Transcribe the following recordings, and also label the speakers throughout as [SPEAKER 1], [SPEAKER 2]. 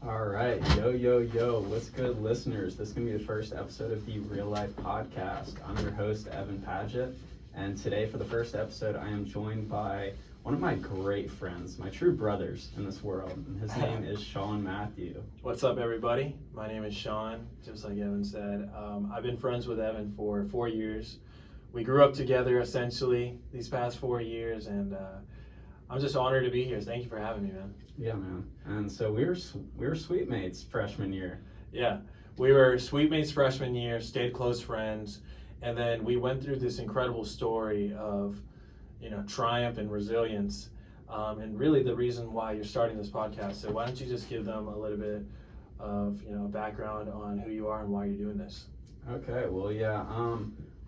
[SPEAKER 1] All right, yo, what's good, listeners? This is going to be the first episode of the Real Life Podcast. I'm your host, Evan Padgett, and today for the first episode, I am joined by one of my great friends, my true brothers in this world, and his name is Sean Matthew.
[SPEAKER 2] What's up, everybody? My name is Sean, just like Evan said. I've been friends with Evan for 4 years. We grew up together, essentially, these past 4 years, and I'm just honored to be here. Thank you for having me, man.
[SPEAKER 1] Yeah, man. And so we were suite mates freshman year.
[SPEAKER 2] Yeah, we were suite mates freshman year, stayed close friends, and then we went through this incredible story of, triumph and resilience, and really the reason why you're starting this podcast. So why don't you just give them a little bit of, background on who you are and why you're doing this?
[SPEAKER 1] Okay, well, yeah.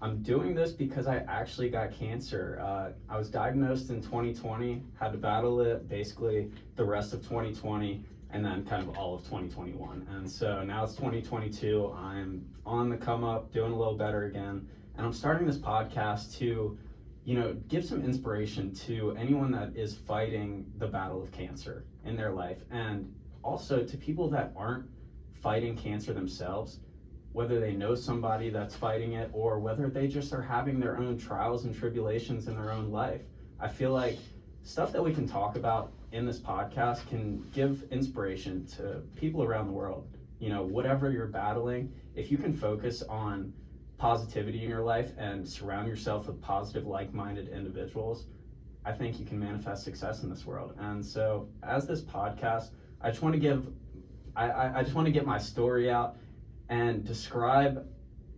[SPEAKER 1] I'm doing this because I actually got cancer. I was diagnosed in 2020, had to battle it basically the rest of 2020 and then kind of all of 2021. And so now it's 2022, I'm on the come up, doing a little better again. And I'm starting this podcast to, give some inspiration to anyone that is fighting the battle of cancer in their life. And also to people that aren't fighting cancer themselves, whether they know somebody that's fighting it or whether they just are having their own trials and tribulations in their own life. I feel like stuff that we can talk about in this podcast can give inspiration to people around the world. Whatever you're battling, if you can focus on positivity in your life and surround yourself with positive, like-minded individuals, I think you can manifest success in this world. And so as this podcast, I just want to get my story out and describe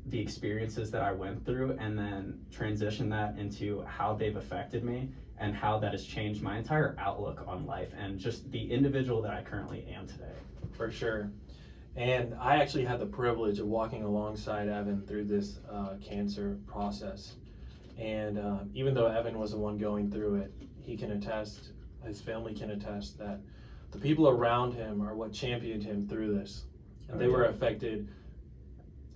[SPEAKER 1] the experiences that I went through and then transition that into how they've affected me and how that has changed my entire outlook on life and just the individual that I currently am today.
[SPEAKER 2] For sure. And I actually had the privilege of walking alongside Evan through this cancer process. And even though Evan was the one going through it, he can attest, his family can attest that the people around him are what championed him through this. And they were affected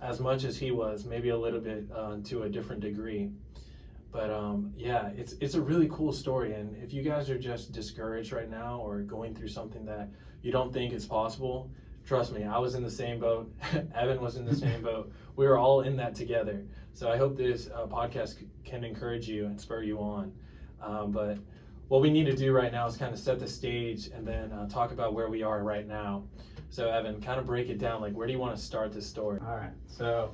[SPEAKER 2] as much as he was, maybe a little bit to a different degree. But it's a really cool story. And if you guys are just discouraged right now or going through something that you don't think is possible, trust me, I was in the same boat. Evan was in the same boat. We were all in that together. So I hope this podcast can encourage you and spur you on. But what we need to do right now is kind of set the stage and then talk about where we are right now. So Evan, kind of break it down, like where do you want to start this story?
[SPEAKER 1] All right, so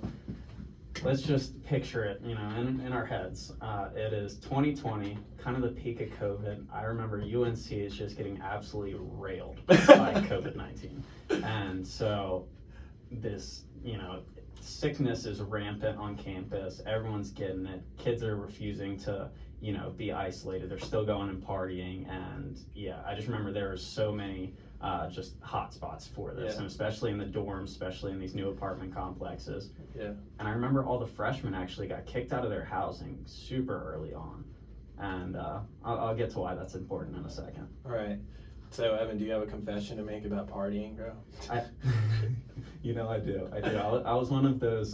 [SPEAKER 1] let's just picture it, in our heads. It is 2020, kind of the peak of COVID. I remember UNC is just getting absolutely railed by COVID-19. And so this, sickness is rampant on campus. Everyone's getting it. Kids are refusing to, be isolated. They're still going and partying. And yeah, I just remember there were so many just hot spots for this, and especially in the dorms, especially in these new apartment complexes.
[SPEAKER 2] Yeah.
[SPEAKER 1] And I remember all the freshmen actually got kicked out of their housing super early on. And I'll get to why that's important in a second.
[SPEAKER 2] All right. So Evan, do you have a confession to make about partying, bro?
[SPEAKER 1] I do. I was one of those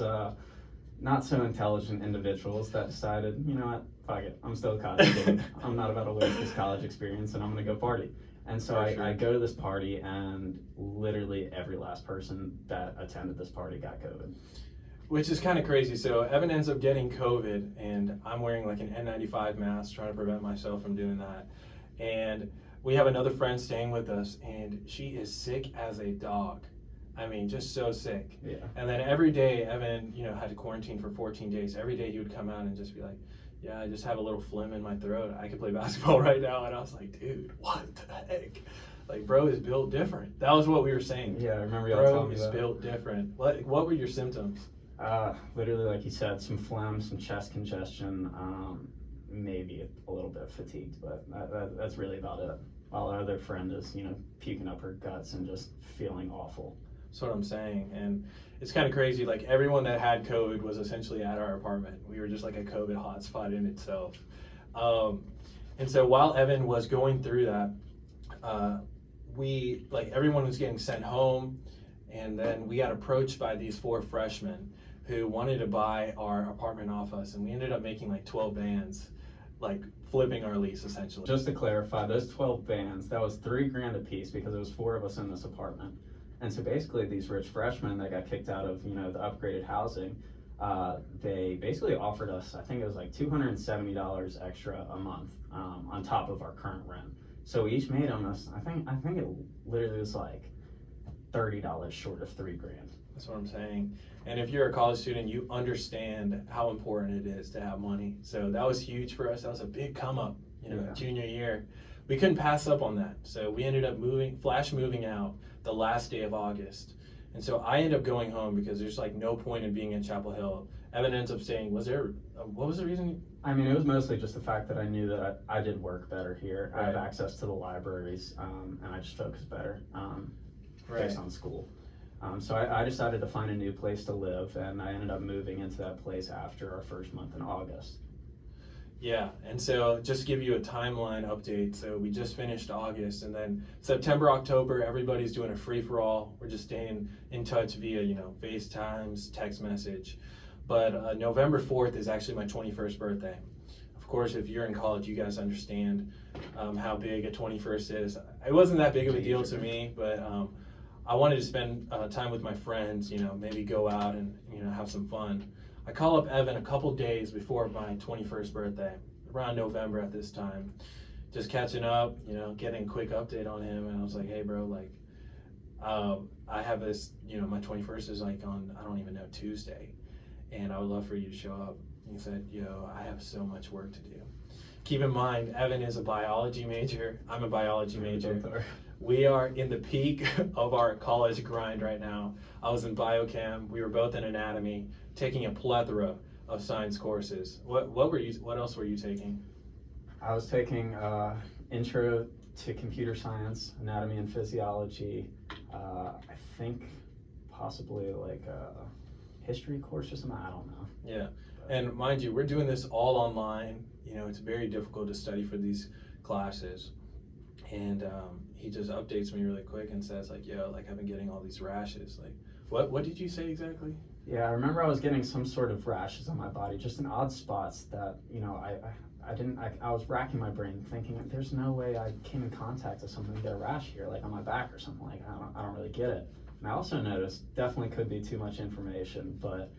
[SPEAKER 1] not so intelligent individuals that decided, what, fuck it, I'm still a college student. I'm not about to waste this college experience and I'm gonna go party. And so I go to this party and literally every last person that attended this party got COVID.
[SPEAKER 2] Which is kind of crazy. So Evan ends up getting COVID and I'm wearing like an N95 mask trying to prevent myself from doing that. And we have another friend staying with us and she is sick as a dog. I mean, just so sick.
[SPEAKER 1] Yeah.
[SPEAKER 2] And then every day Evan, had to quarantine for 14 days. Every day he would come out and just be like, yeah, I just have a little phlegm in my throat. I could play basketball right now. And I was like, dude, what the heck? Like, bro is built different. That was what we were saying.
[SPEAKER 1] Yeah, I remember y'all telling me that.
[SPEAKER 2] Bro is built different. What were your symptoms?
[SPEAKER 1] Literally, like you said, some phlegm, some chest congestion, maybe a little bit fatigued, but that's really about it. While our other friend is, puking up her guts and just feeling awful.
[SPEAKER 2] That's what I'm saying. And it's kind of crazy. Like everyone that had COVID was essentially at our apartment. We were just like a COVID hotspot in itself. And so while Evan was going through that, everyone was getting sent home. And then we got approached by these 4 freshmen who wanted to buy our apartment off us. And we ended up making like 12 bands, like flipping our lease essentially.
[SPEAKER 1] Just to clarify, those 12 bands, that was $3,000 a piece because there was 4 of us in this apartment. And so basically these rich freshmen that got kicked out of, the upgraded housing, they basically offered us, I think it was like $270 extra a month, on top of our current rent. So we each made almost, I think it literally was like $30 short of $3,000.
[SPEAKER 2] That's what I'm saying. And if you're a college student, you understand how important it is to have money. So that was huge for us. That was a big come up, junior year. We couldn't pass up on that. So we ended up moving out the last day of August. And so I ended up going home because there's like no point in being in Chapel Hill. Evan ends up staying. What was the reason?
[SPEAKER 1] I mean, it was mostly just the fact that I knew that I did work better here.
[SPEAKER 2] Right.
[SPEAKER 1] I have access to the libraries, and I just focus better based on school. So I decided to find a new place to live, and I ended up moving into that place after our first month in August.
[SPEAKER 2] Yeah, and so just to give you a timeline update, so we just finished August, and then September, October, everybody's doing a free-for-all. We're just staying in touch via, FaceTimes, text message. But November 4th is actually my 21st birthday. Of course, if you're in college, you guys understand how big a 21st is. It wasn't that big of a deal to me, but I wanted to spend time with my friends, maybe go out and, have some fun. I call up Evan a couple days before my 21st birthday, around November at this time, just catching up, getting a quick update on him. And I was like, hey bro, like, I have this, my 21st is like on, I don't even know, Tuesday, and I would love for you to show up. He said, I have so much work to do. Keep in mind, Evan is a biology major. I'm a biology major. We are in the peak of our college grind right now. I was in biochem. We were both in anatomy, taking a plethora of science courses. What else were you taking?
[SPEAKER 1] I was taking intro to computer science, anatomy and physiology. I think possibly like a history course or something. I don't know.
[SPEAKER 2] Yeah, and mind you, we're doing this all online. It's very difficult to study for these classes. And he just updates me really quick and says like, I've been getting all these rashes. Like, what did you say exactly?
[SPEAKER 1] Yeah, I remember I was getting some sort of rashes on my body, just in odd spots that, I was racking my brain thinking there's no way I came in contact with someone and get a rash here, like on my back or something. Like, I don't really get it. And I also noticed, definitely could be too much information, but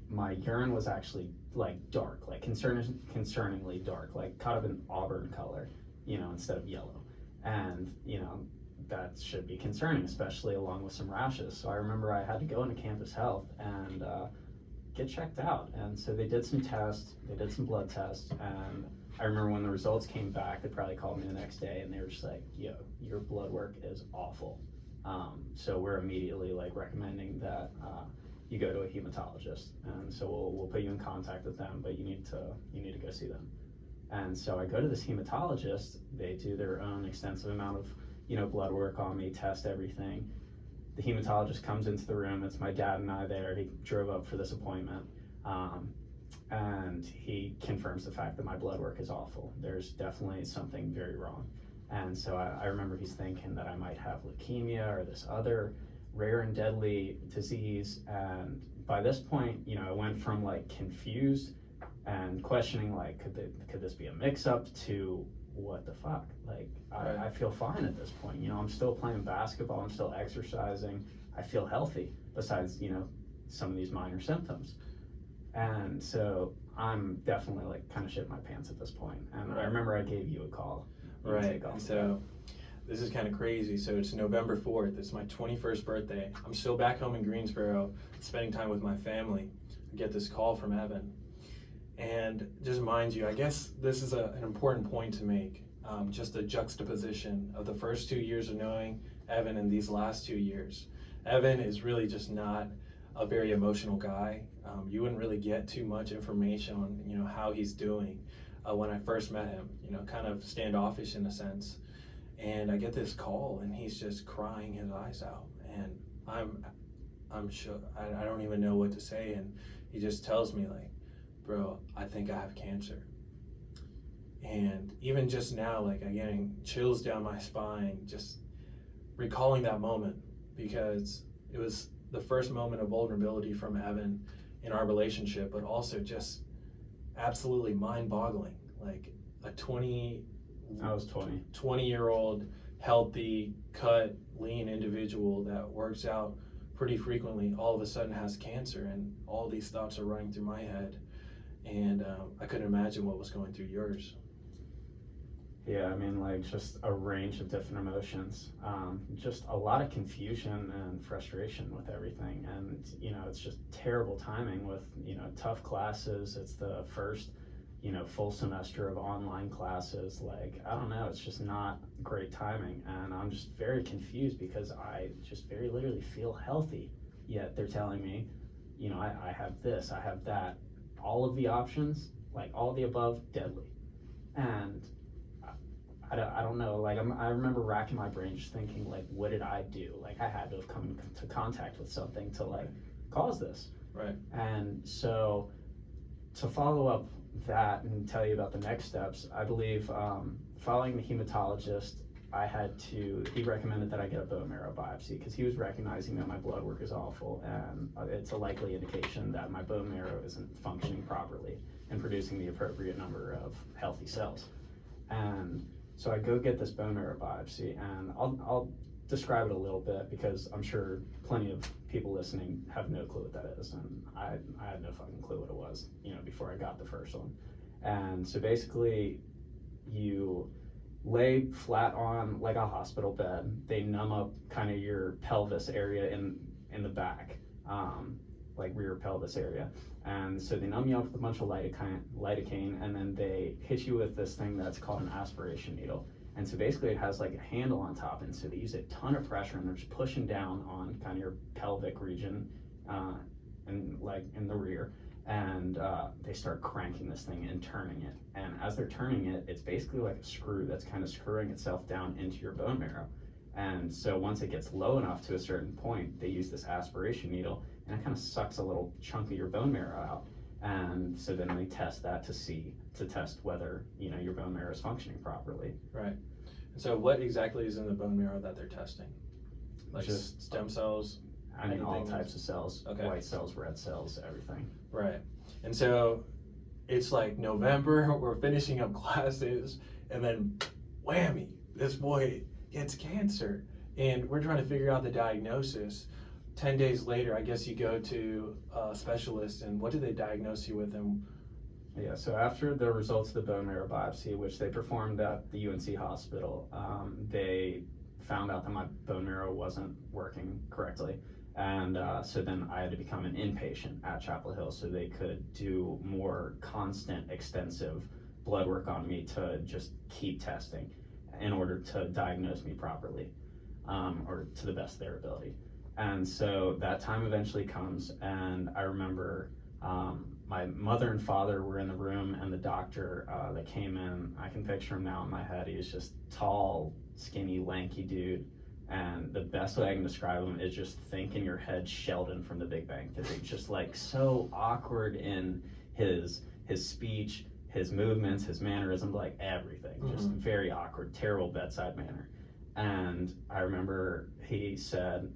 [SPEAKER 1] my urine was actually like dark, like concerningly dark, like kind of an auburn color, instead of yellow. And, that should be concerning, especially along with some rashes. So I remember I had to go into campus health and get checked out. And so they did some tests, they did some blood tests, and I remember when the results came back, they probably called me the next day and they were just like, your blood work is awful. So we're immediately like recommending that you go to a hematologist. And so we'll put you in contact with them, but you need to go see them. And so I go to this hematologist. They do their own extensive amount of blood work on me, test everything. The hematologist comes into the room. It's my dad and I there. He drove up for this appointment, and he confirms the fact that my blood work is awful. There's definitely something very wrong. And so I remember he's thinking that I might have leukemia or this other rare and deadly disease. And by this point, I went from like confused and questioning like, could this be a mix-up, to what the fuck? Like, I feel fine at this point. I'm still playing basketball, I'm still exercising, I feel healthy, besides, some of these minor symptoms. And so I'm definitely like kind of shit my pants at this point. And I remember I gave you a call.
[SPEAKER 2] Right, so this is kind of crazy. So it's November 4th, it's my 21st birthday. I'm still back home in Greensboro, spending time with my family. I get this call from Evan. And just mind you, I guess this is an important point to make, just the juxtaposition of the first 2 years of knowing Evan and these last 2 years. Evan is really just not a very emotional guy. You wouldn't really get too much information on, how he's doing when I first met him, kind of standoffish in a sense. And I get this call and he's just crying his eyes out. And I'm sure, I don't even know what to say. And he just tells me like, bro, I think I have cancer. And even just now, like, I'm getting chills down my spine, just recalling that moment, because it was the first moment of vulnerability from Evan in our relationship, but also just absolutely mind-boggling. Like
[SPEAKER 1] I was 20.
[SPEAKER 2] 20-year-old, healthy, cut, lean individual that works out pretty frequently all of a sudden has cancer, and all these thoughts are running through my head, and I couldn't imagine what was going through yours.
[SPEAKER 1] Yeah, I mean, like, just a range of different emotions. Just a lot of confusion and frustration with everything. And, it's just terrible timing with, tough classes. It's the first, full semester of online classes. Like, I don't know, it's just not great timing. And I'm just very confused because I just very literally feel healthy. Yet they're telling me, I have this, I have that. All of the options, like all of the above, deadly. And I don't know, like, I remember racking my brain just thinking, like, what did I do? Like, I had to have come into contact with something to, like, cause this.
[SPEAKER 2] Right.
[SPEAKER 1] And so, to follow up that and tell you about the next steps, I believe, following the hematologist, he recommended that I get a bone marrow biopsy because he was recognizing that my blood work is awful, and it's a likely indication that my bone marrow isn't functioning properly and producing the appropriate number of healthy cells. And so I go get this bone marrow biopsy, and I'll describe it a little bit because I'm sure plenty of people listening have no clue what that is, and I had no fucking clue what it was, before I got the first one. And so basically, you lay flat on like a hospital bed. They numb up kind of your pelvis area in the back, like rear pelvis area. And so they numb you up with a bunch of lidocaine, and then they hit you with this thing that's called an aspiration needle. And so basically it has like a handle on top, and so they use a ton of pressure, and they're just pushing down on kind of your pelvic region, and like in the rear. And they start cranking this thing and turning it. And as they're turning it, it's basically like a screw that's kind of screwing itself down into your bone marrow. And so once it gets low enough to a certain point, they use this aspiration needle, and it kind of sucks a little chunk of your bone marrow out. And so then they test that to test whether, your bone marrow is functioning properly.
[SPEAKER 2] Right. And so what exactly is in the bone marrow that they're testing? Like
[SPEAKER 1] just
[SPEAKER 2] stem cells?
[SPEAKER 1] I mean, all
[SPEAKER 2] Anything
[SPEAKER 1] types of cells,
[SPEAKER 2] Okay.
[SPEAKER 1] white cells, red cells, everything.
[SPEAKER 2] Right. And so it's like November, we're finishing up classes, and then whammy, this boy gets cancer. And we're trying to figure out the diagnosis. 10 days later, I guess you go to a specialist, and what do they diagnose you with? And
[SPEAKER 1] Yeah, so after the results of the bone marrow biopsy, which they performed at the UNC hospital, they found out that my bone marrow wasn't working correctly. And so then I had to become an inpatient at Chapel Hill so they could do more constant, extensive blood work on me to just keep testing in order to diagnose me properly, or to the best of their ability. And so that time eventually comes, and I remember my mother and father were in the room, and the doctor that came in, I can picture him now in my head. He was just tall, skinny, lanky dude. And the best way I can describe him is just think in your head Sheldon from The Big Bang Theory, just like so awkward in his speech, his movements, his mannerisms, like everything, just very awkward, terrible bedside manner. And I remember he said,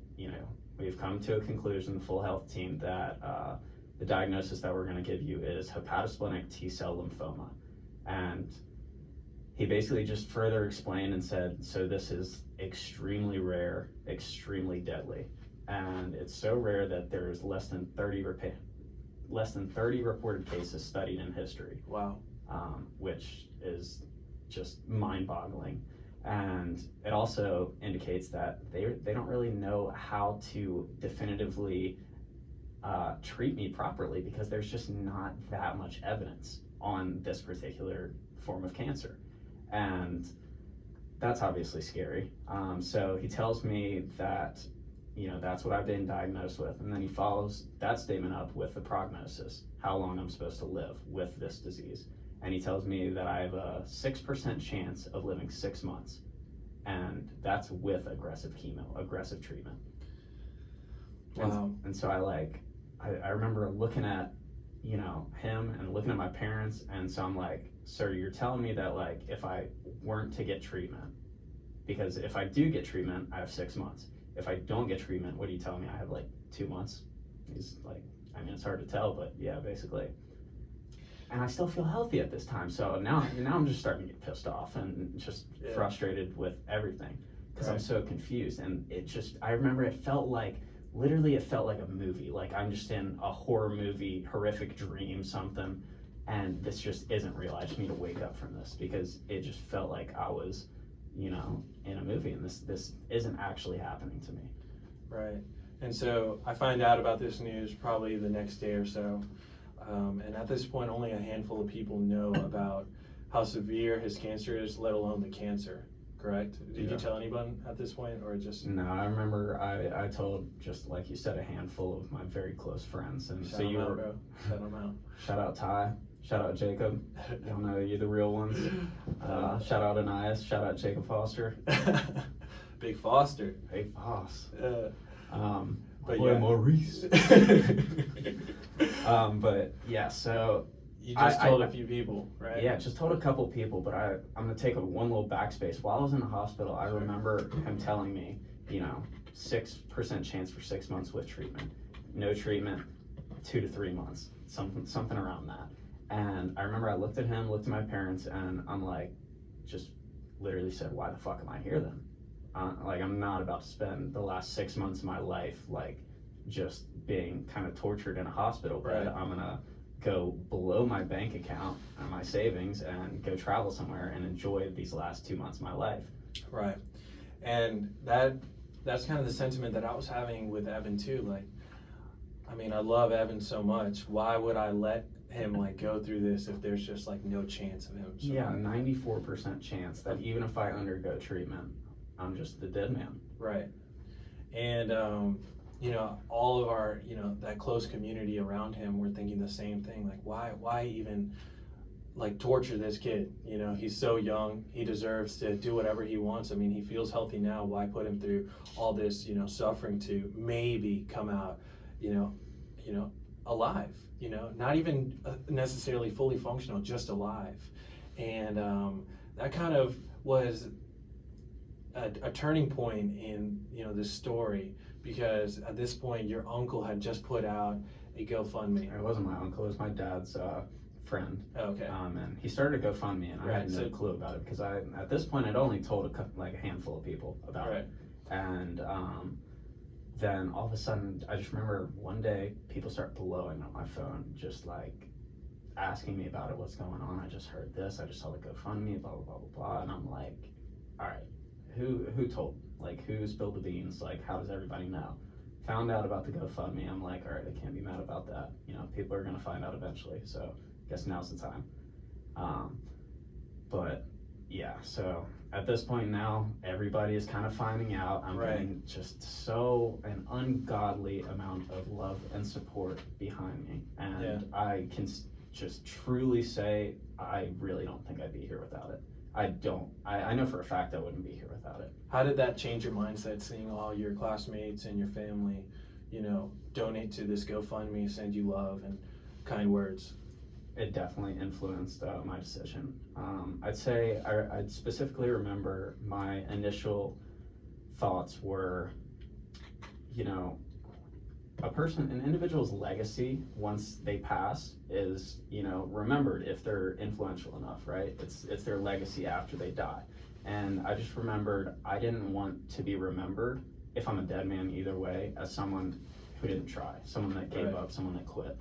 [SPEAKER 1] we've come to a conclusion, the full health team, that the diagnosis that we're going to give you is hepatosplenic T-cell lymphoma. And he basically just further explained and said, so this is extremely rare, extremely deadly. And it's so rare that there's less than 30 reported cases studied in history.
[SPEAKER 2] wow.
[SPEAKER 1] Which is just mind-boggling. And it also indicates that they don't really know how to definitively treat me properly because there's just not that much evidence on this particular form of cancer. And that's obviously scary. So he tells me that, that's what I've been diagnosed with. And then he follows that statement up with the prognosis, how long I'm supposed to live with this disease. And he tells me that I have a 6% chance of living 6 months. And that's with aggressive treatment.
[SPEAKER 2] Wow.
[SPEAKER 1] And so I remember looking at, him and looking at my parents. And so I'm like, sir, you're telling me that if I weren't to get treatment, because if I do get treatment, I have 6 months. If I don't get treatment, what are you telling me? I have 2 months? He's like, it's hard to tell, but yeah, basically. And I still feel healthy at this time. So now I'm just starting to get pissed off and just frustrated with everything. because I'm so confused. And I remember it felt like a movie. Like I'm just in a horror movie, horrific dream, something. And this just isn't real. I just need to wake up from this, because it just felt like I was, in a movie, and this isn't actually happening to me.
[SPEAKER 2] Right. And so I find out about this news probably the next day or so. And at this point, only a handful of people know about how severe his cancer is, let alone the cancer. Correct? Did you tell anyone at this point, or just?
[SPEAKER 1] No, I remember I told, just like you said, a handful of my very close friends. And
[SPEAKER 2] Shout them out, bro. Shout them out.
[SPEAKER 1] Shout out Ty. Shout out Jacob. Y'all know you're the real ones. Shout out Anais. Shout out Jacob Foster.
[SPEAKER 2] Big Foster.
[SPEAKER 1] Hey, Foss.
[SPEAKER 2] But
[SPEAKER 1] boy,
[SPEAKER 2] yeah.
[SPEAKER 1] Maurice. But yeah, so
[SPEAKER 2] you just told a few people, right?
[SPEAKER 1] Yeah, just told a couple people, but I'm gonna take one little backspace. While I was in the hospital, I remember him telling me, 6% chance for 6 months with treatment. No treatment, 2 to 3 months, something around that. And I remember I looked at him, looked at my parents, and I'm like, just literally said, why the fuck am I here then? Like, I'm not about to spend the last 6 months of my life, like, just being kind of tortured in a hospital bed.
[SPEAKER 2] Right.
[SPEAKER 1] I'm gonna go below my bank account and my savings and go travel somewhere and enjoy these last 2 months of my life.
[SPEAKER 2] Right. And that's kind of the sentiment that I was having with Evan too. Like, I mean, I love Evan so much. Why would I let him like go through this if there's just like no chance of him?
[SPEAKER 1] Yeah, 94% chance that even if I undergo treatment, I'm just the dead man.
[SPEAKER 2] Right. And all of our, that close community around him were thinking the same thing. Like, why even like torture this kid? He's so young. He deserves to do whatever he wants. I mean, he feels healthy now. Why put him through all this, suffering to maybe come out, alive? Not even necessarily fully functional, just alive. And that kind of was a turning point in this story, because at this point your uncle had just put out a GoFundMe.
[SPEAKER 1] It wasn't my uncle, it was my dad's friend.
[SPEAKER 2] Okay.
[SPEAKER 1] And he started a GoFundMe, and I had no clue about it, because at this point I'd only told a handful of people about it. And then all of a sudden, I just remember one day people start blowing up my phone, just like asking me about it, what's going on. I just heard this, I just saw the GoFundMe, blah, blah, blah, blah, blah. And I'm like, all right, who told? Like, who spilled the beans? Like, how does everybody know? Found out about the GoFundMe. I'm like, all right, I can't be mad about that. People are gonna find out eventually. So I guess now's the time. But yeah, so at this point now, everybody is kind of finding out. I'm getting just an ungodly amount of love and support behind me. And I can just truly say, I really don't think I'd be here without it. I know for a fact I wouldn't be here without it.
[SPEAKER 2] How did that change your mindset, seeing all your classmates and your family, donate to this GoFundMe, send you love and kind words?
[SPEAKER 1] It definitely influenced my decision. I'd say I'd specifically remember my initial thoughts were, an individual's legacy once they pass is, remembered if they're influential enough, right? It's their legacy after they die. And I just remembered I didn't want to be remembered, if I'm a dead man either way, as someone who didn't try, someone that gave up, someone that quit.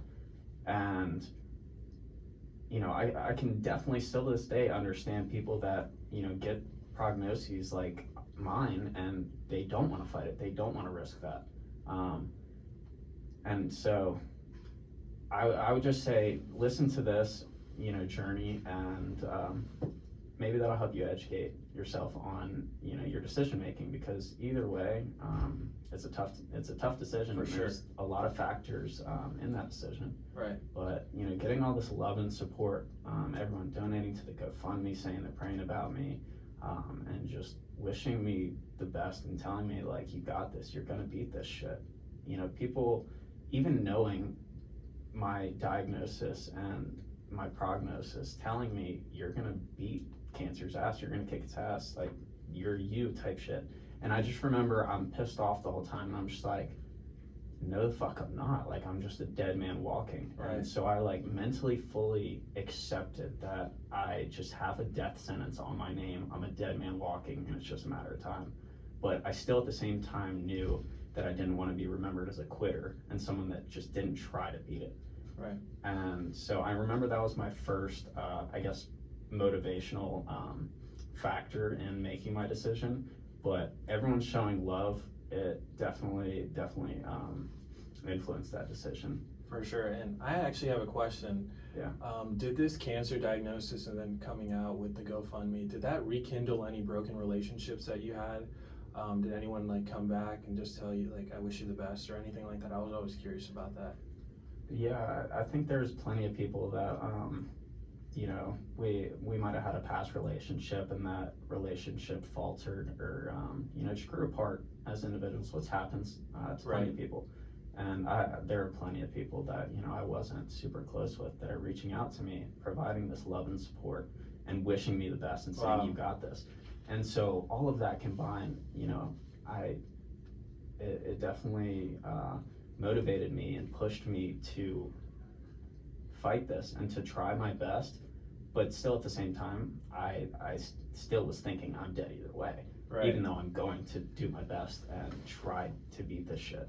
[SPEAKER 1] And I can definitely still to this day understand people that, get prognoses like mine, and they don't want to fight it. They don't want to risk that. And so I would just say, listen to this, journey, and maybe that'll help you educate yourself on, your decision making, because either way, it's a tough decision.
[SPEAKER 2] For sure.
[SPEAKER 1] There's a lot of factors in that decision.
[SPEAKER 2] Right.
[SPEAKER 1] But getting all this love and support, everyone donating to the GoFundMe, saying they're praying about me, and just wishing me the best and telling me like, you got this, you're gonna beat this shit. People, even knowing my diagnosis and my prognosis, telling me you're gonna beat cancer's ass, you're gonna kick its ass, like you're you type shit. And I just remember I'm pissed off the whole time, and I'm just like, no the fuck I'm not, like I'm just a dead man walking.
[SPEAKER 2] Right.
[SPEAKER 1] And so I like mentally fully accepted that I just have a death sentence on my name, I'm a dead man walking, and it's just a matter of time. but I still at the same time knew that I didn't want to be remembered as a quitter and someone that just didn't try to beat it.
[SPEAKER 2] Right.
[SPEAKER 1] And so I remember that was my first, I guess, motivational factor in making my decision. But everyone's showing love. It definitely influenced that decision.
[SPEAKER 2] For sure. And I actually have a question.
[SPEAKER 1] Yeah.
[SPEAKER 2] Did this cancer diagnosis and then coming out with the GoFundMe, did that rekindle any broken relationships that you had? Did anyone like come back and just tell you like, I wish you the best or anything like that? I was always curious about that.
[SPEAKER 1] Yeah, I think there's plenty of people that, you know, we might have had a past relationship and that relationship faltered or, you know, just grew apart as individuals, which happens to plenty of people. And there are plenty of people that, you know, I wasn't super close with that are reaching out to me, providing this love and support and wishing me the best and saying, you got this. And so all of that combined, you know, it definitely motivated me and pushed me to fight this and to try my best. But still at the same time, I still was thinking I'm dead either way, even though I'm going to do my best and try to beat this shit.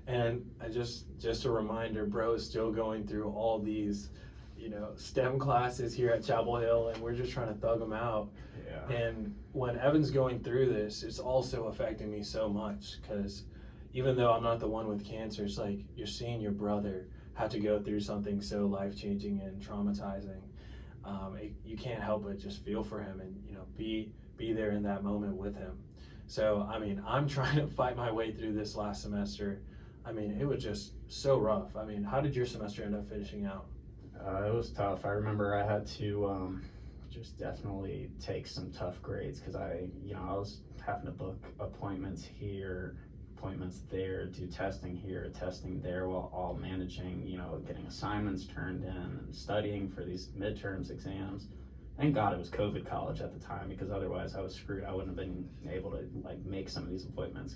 [SPEAKER 2] And I just a reminder, bro is still going through all these, you know, STEM classes here at Chapel Hill, and we're just trying to thug them out.
[SPEAKER 1] Yeah.
[SPEAKER 2] And when Evan's going through this, it's also affecting me so much because even though I'm not the one with cancer, it's like you're seeing your brother have to go through something so life-changing and traumatizing. You can't help but just feel for him and, you know, be there in that moment with him. So, I mean, I'm trying to fight my way through this last semester. I mean, it was just so rough. I mean, how did your semester end up finishing out?
[SPEAKER 1] It was tough. I remember I had to just definitely take some tough grades because I was having to book appointments here, appointments there, do testing here, testing there, while all managing, you know, getting assignments turned in and studying for these midterms exams. Thank God it was COVID college at the time because otherwise I was screwed. I wouldn't have been able to like make some of these appointments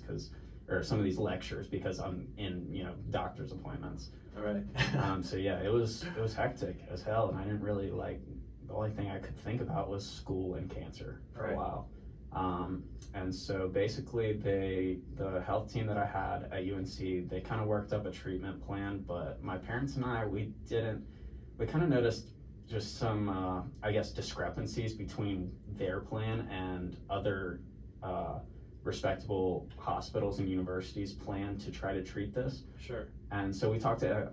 [SPEAKER 1] or some of these lectures because I'm in, you know, doctor's appointments.
[SPEAKER 2] All right.
[SPEAKER 1] So yeah, it was hectic as hell, and I didn't really the only thing I could think about was school and cancer for a while. And so basically the health team that I had at UNC, they kind of worked up a treatment plan, but my parents and I, we kind of noticed just some, I guess, discrepancies between their plan and other respectable hospitals and universities' plan to try to treat this.
[SPEAKER 2] Sure.
[SPEAKER 1] And so we talked to,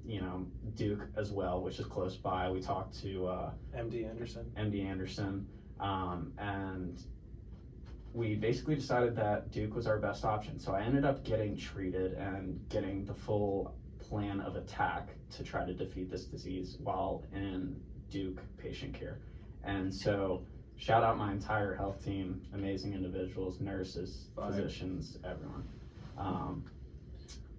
[SPEAKER 1] you know, Duke as well, which is close by. We talked to
[SPEAKER 2] MD Anderson.
[SPEAKER 1] And we basically decided that Duke was our best option. So I ended up getting treated and getting the full plan of attack to try to defeat this disease while in Duke patient care. And so shout out my entire health team, amazing individuals, nurses, physicians, everyone.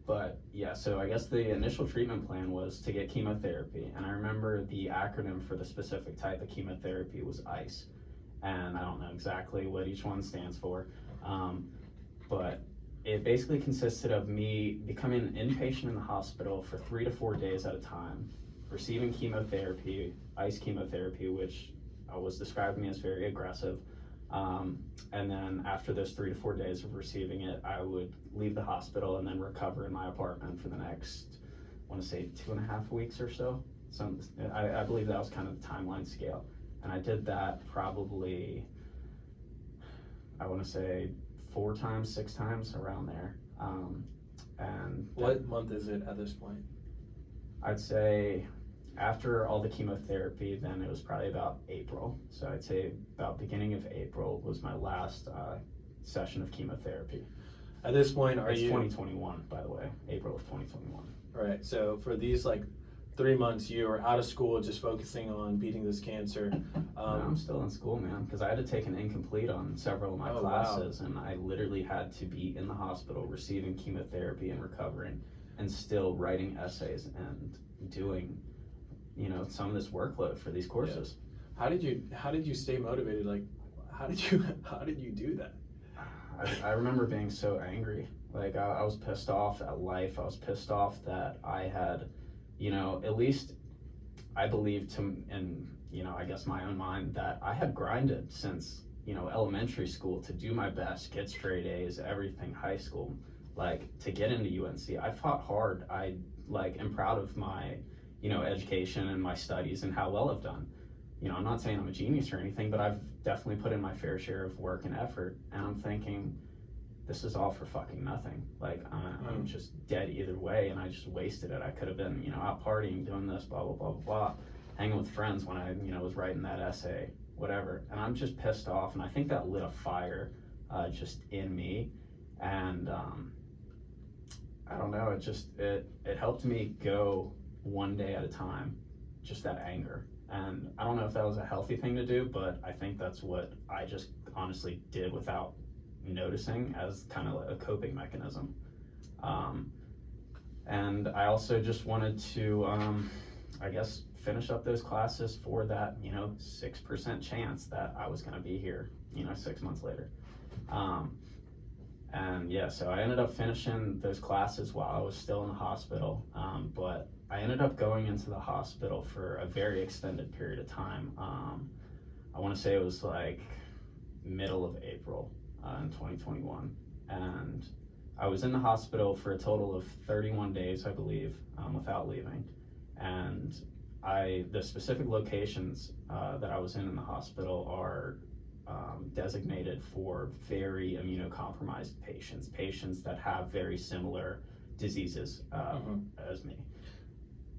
[SPEAKER 1] But yeah, so I guess the initial treatment plan was to get chemotherapy. And I remember the acronym for the specific type of chemotherapy was ICE. And I don't know exactly what each one stands for. But it basically consisted of me becoming an inpatient in the hospital for 3 to 4 days at a time, receiving chemotherapy, ICE chemotherapy, which was described to me as very aggressive. And then after those 3 to 4 days of receiving it, I would leave the hospital and then recover in my apartment for the next, I want to say 2.5 weeks or so. I believe that was kind of the timeline scale. And I did that probably, I want to say 4 times, 6 times around there. And
[SPEAKER 2] what month is it at this point?
[SPEAKER 1] I'd say after all the chemotherapy, then it was probably about April. So I'd say about beginning of April was my last session of chemotherapy.
[SPEAKER 2] At this point,
[SPEAKER 1] it's 2021, by the way, April of 2021.
[SPEAKER 2] Right. So for these 3 months, you were out of school, just focusing on beating this cancer.
[SPEAKER 1] No, I'm still in school, man, because I had to take an incomplete on several of my classes, and I literally had to be in the hospital receiving chemotherapy and recovering, and still writing essays and doing, you know, some of this workload for these courses.
[SPEAKER 2] Yeah. How did you stay motivated? How did you do that?
[SPEAKER 1] I remember being so angry. I was pissed off at life. I was pissed off that I had, you know, at least I believed in, you know, I guess my own mind that I had grinded since elementary school to do my best, get straight A's, everything, high school, like to get into UNC. I fought hard. I like am proud of my, education and my studies and how well I've done. I'm not saying I'm a genius or anything, but I've definitely put in my fair share of work and effort. And I'm thinking, this is all for fucking nothing. Like I'm just dead either way, and I just wasted it. I could have been, out partying, doing this, blah blah blah blah blah, hanging with friends when I, was writing that essay, whatever. And I'm just pissed off, and I think that lit a fire, just in me, and I don't know. It helped me go one day at a time, just that anger. And I don't know if that was a healthy thing to do, but I think that's what I just honestly did without noticing as kind of a coping mechanism. And I also just wanted to, I guess, finish up those classes for that, 6% chance that I was going to be here, 6 months later. And yeah, so I ended up finishing those classes while I was still in the hospital, but I ended up going into the hospital for a very extended period of time. I want to say it was like middle of April in 2021, and I was in the hospital for a total of 31 days, I believe, without leaving. And the specific locations that I was in the hospital are designated for very immunocompromised patients that have very similar diseases as me.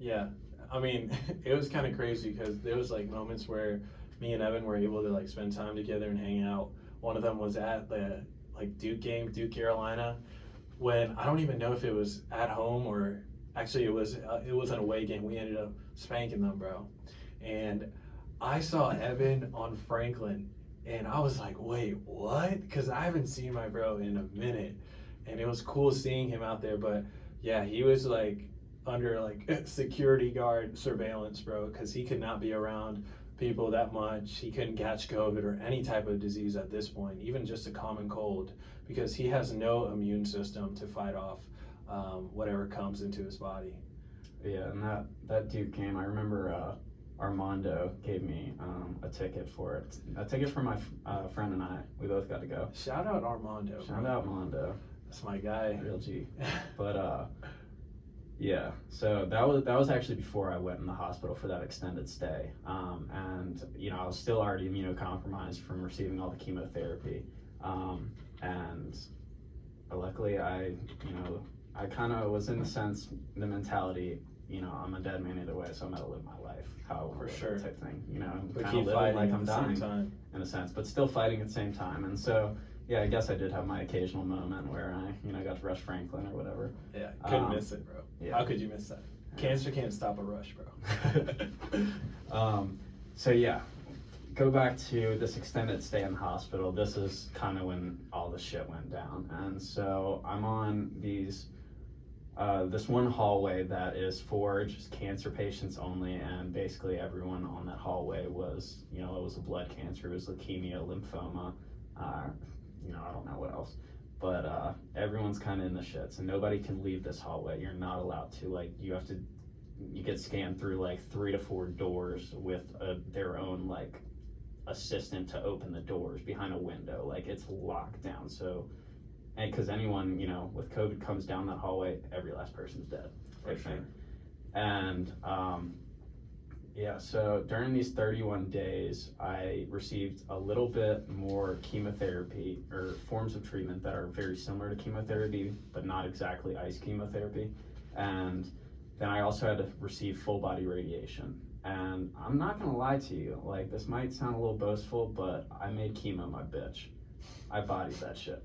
[SPEAKER 2] Yeah, I mean, it was kind of crazy because there was like moments where me and Evan were able to like spend time together and hang out. One of them was at the like Duke game, Duke Carolina, when I don't even know if it was at home or actually it was an away game. We ended up spanking them, bro. And I saw Evan on Franklin, and I was like, wait, what? Because I haven't seen my bro in a minute, and it was cool seeing him out there. But yeah, he was like under like security guard surveillance, bro, because he could not be around people that much. He couldn't catch COVID or any type of disease at this point, even just a common cold, because he has no immune system to fight off whatever comes into his body.
[SPEAKER 1] Yeah, and that Duke game, I remember Armando gave me a ticket for it. A ticket for my friend and I. We both got to go.
[SPEAKER 2] Shout out Armando.
[SPEAKER 1] Shout out Armando.
[SPEAKER 2] That's my guy.
[SPEAKER 1] Real G. But yeah, so that was actually before I went in the hospital for that extended stay. And I was still already immunocompromised from receiving all the chemotherapy. And luckily I kind of was in the mentality, I'm a dead man either way, so I'm gonna live my life how I
[SPEAKER 2] For
[SPEAKER 1] live,
[SPEAKER 2] sure.
[SPEAKER 1] type thing.
[SPEAKER 2] But
[SPEAKER 1] kind of
[SPEAKER 2] keep
[SPEAKER 1] living
[SPEAKER 2] fighting
[SPEAKER 1] like
[SPEAKER 2] at
[SPEAKER 1] I'm
[SPEAKER 2] the same
[SPEAKER 1] dying
[SPEAKER 2] time.
[SPEAKER 1] in a sense, but still fighting at the same time. And so yeah, I guess I did have my occasional moment where I got to rush Franklin or whatever.
[SPEAKER 2] Yeah, couldn't miss it, bro.
[SPEAKER 1] Yeah.
[SPEAKER 2] How could you miss that? Cancer can't stop a rush, bro.
[SPEAKER 1] So yeah, go back to this extended stay in the hospital. This is kind of when all the shit went down. And so I'm on this one hallway that is for just cancer patients only, and basically everyone on that hallway was, it was a blood cancer, it was leukemia, lymphoma, I don't know what else, but everyone's kind of in the shits, and nobody can leave this hallway. You're not allowed to, like, you get scanned through like 3 to 4 doors with their own like assistant to open the doors behind a window. Like, it's locked down. So, and because anyone with COVID comes down that hallway, every last person's dead.
[SPEAKER 2] For sure.
[SPEAKER 1] And yeah, so during these 31 days, I received a little bit more chemotherapy or forms of treatment that are very similar to chemotherapy, but not exactly ice chemotherapy. And then I also had to receive full body radiation. And I'm not gonna lie to you, like, this might sound a little boastful, but I made chemo my bitch. I bodied that shit.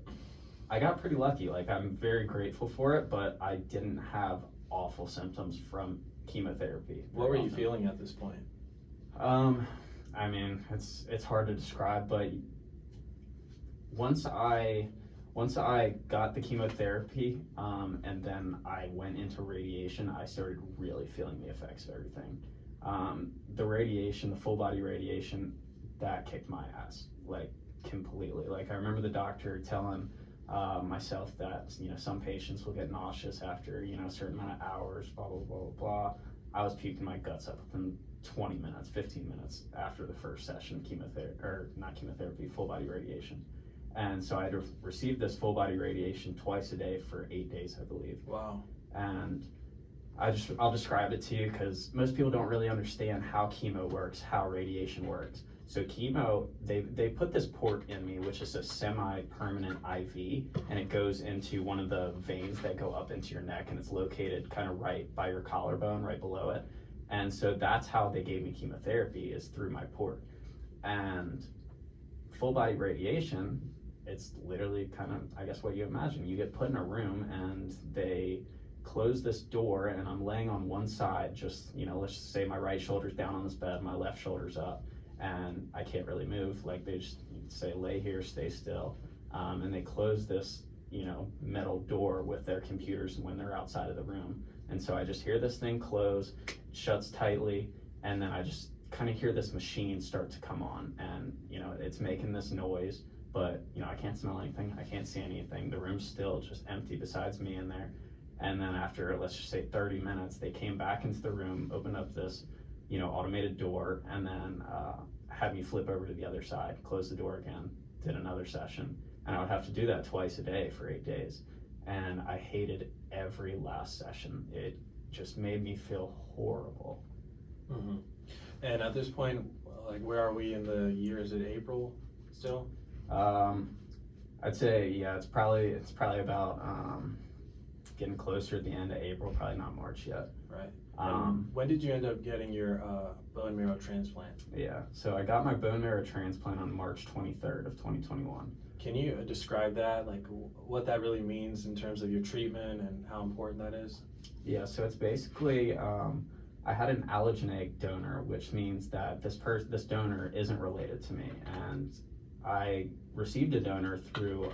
[SPEAKER 1] I got pretty lucky. Like, I'm very grateful for it, but I didn't have awful symptoms from chemotherapy.
[SPEAKER 2] What were you feeling at this point?
[SPEAKER 1] I mean, it's hard to describe, but once I got the chemotherapy, and then I went into radiation, I started really feeling the effects of everything. The radiation, the full body radiation, that kicked my ass, like, completely. Like, I remember the doctor telling myself that, some patients will get nauseous after, a certain amount of hours, blah, blah, blah, blah, blah. I was puking my guts up 20 minutes, 15 minutes after the first session, full body radiation. And so I had received this full body radiation twice a day for 8 days, I believe.
[SPEAKER 2] Wow.
[SPEAKER 1] And I'll describe it to you because most people don't really understand how chemo works, how radiation works. So chemo, they put this port in me, which is a semi-permanent IV, and it goes into one of the veins that go up into your neck, and it's located kind of right by your collarbone, right below it. And so that's how they gave me chemotherapy, is through my port. And full body radiation, it's literally kind of, I guess, what you imagine. You get put in a room and they close this door, and I'm laying on one side, just, let's just say my right shoulder's down on this bed, my left shoulder's up, and I can't really move. Like, they just say, lay here, stay still. And they close this, metal door with their computers when they're outside of the room. And so I just hear this thing close, shuts tightly, and then I just kind of hear this machine start to come on, and, it's making this noise, but, I can't smell anything, I can't see anything. The room's still just empty besides me in there. And then after, let's just say 30 minutes, they came back into the room, opened up this, automated door, and then had me flip over to the other side, close the door again, did another session. And I would have to do that twice a day for 8 days. And I hated every last session. It just made me feel horrible.
[SPEAKER 2] Mm-hmm. And at this point, like, where are we in the year? Is it April still?
[SPEAKER 1] I'd say, yeah, it's probably about getting closer at the end of April, probably not March yet.
[SPEAKER 2] Right. When did you end up getting your bone marrow transplant?
[SPEAKER 1] Yeah, so I got my bone marrow transplant on March 23rd of 2021.
[SPEAKER 2] Can you describe that, like what that really means in terms of your treatment and how important that is?
[SPEAKER 1] Yeah, so it's basically, I had an allogeneic donor, which means that this donor isn't related to me, and I received a donor through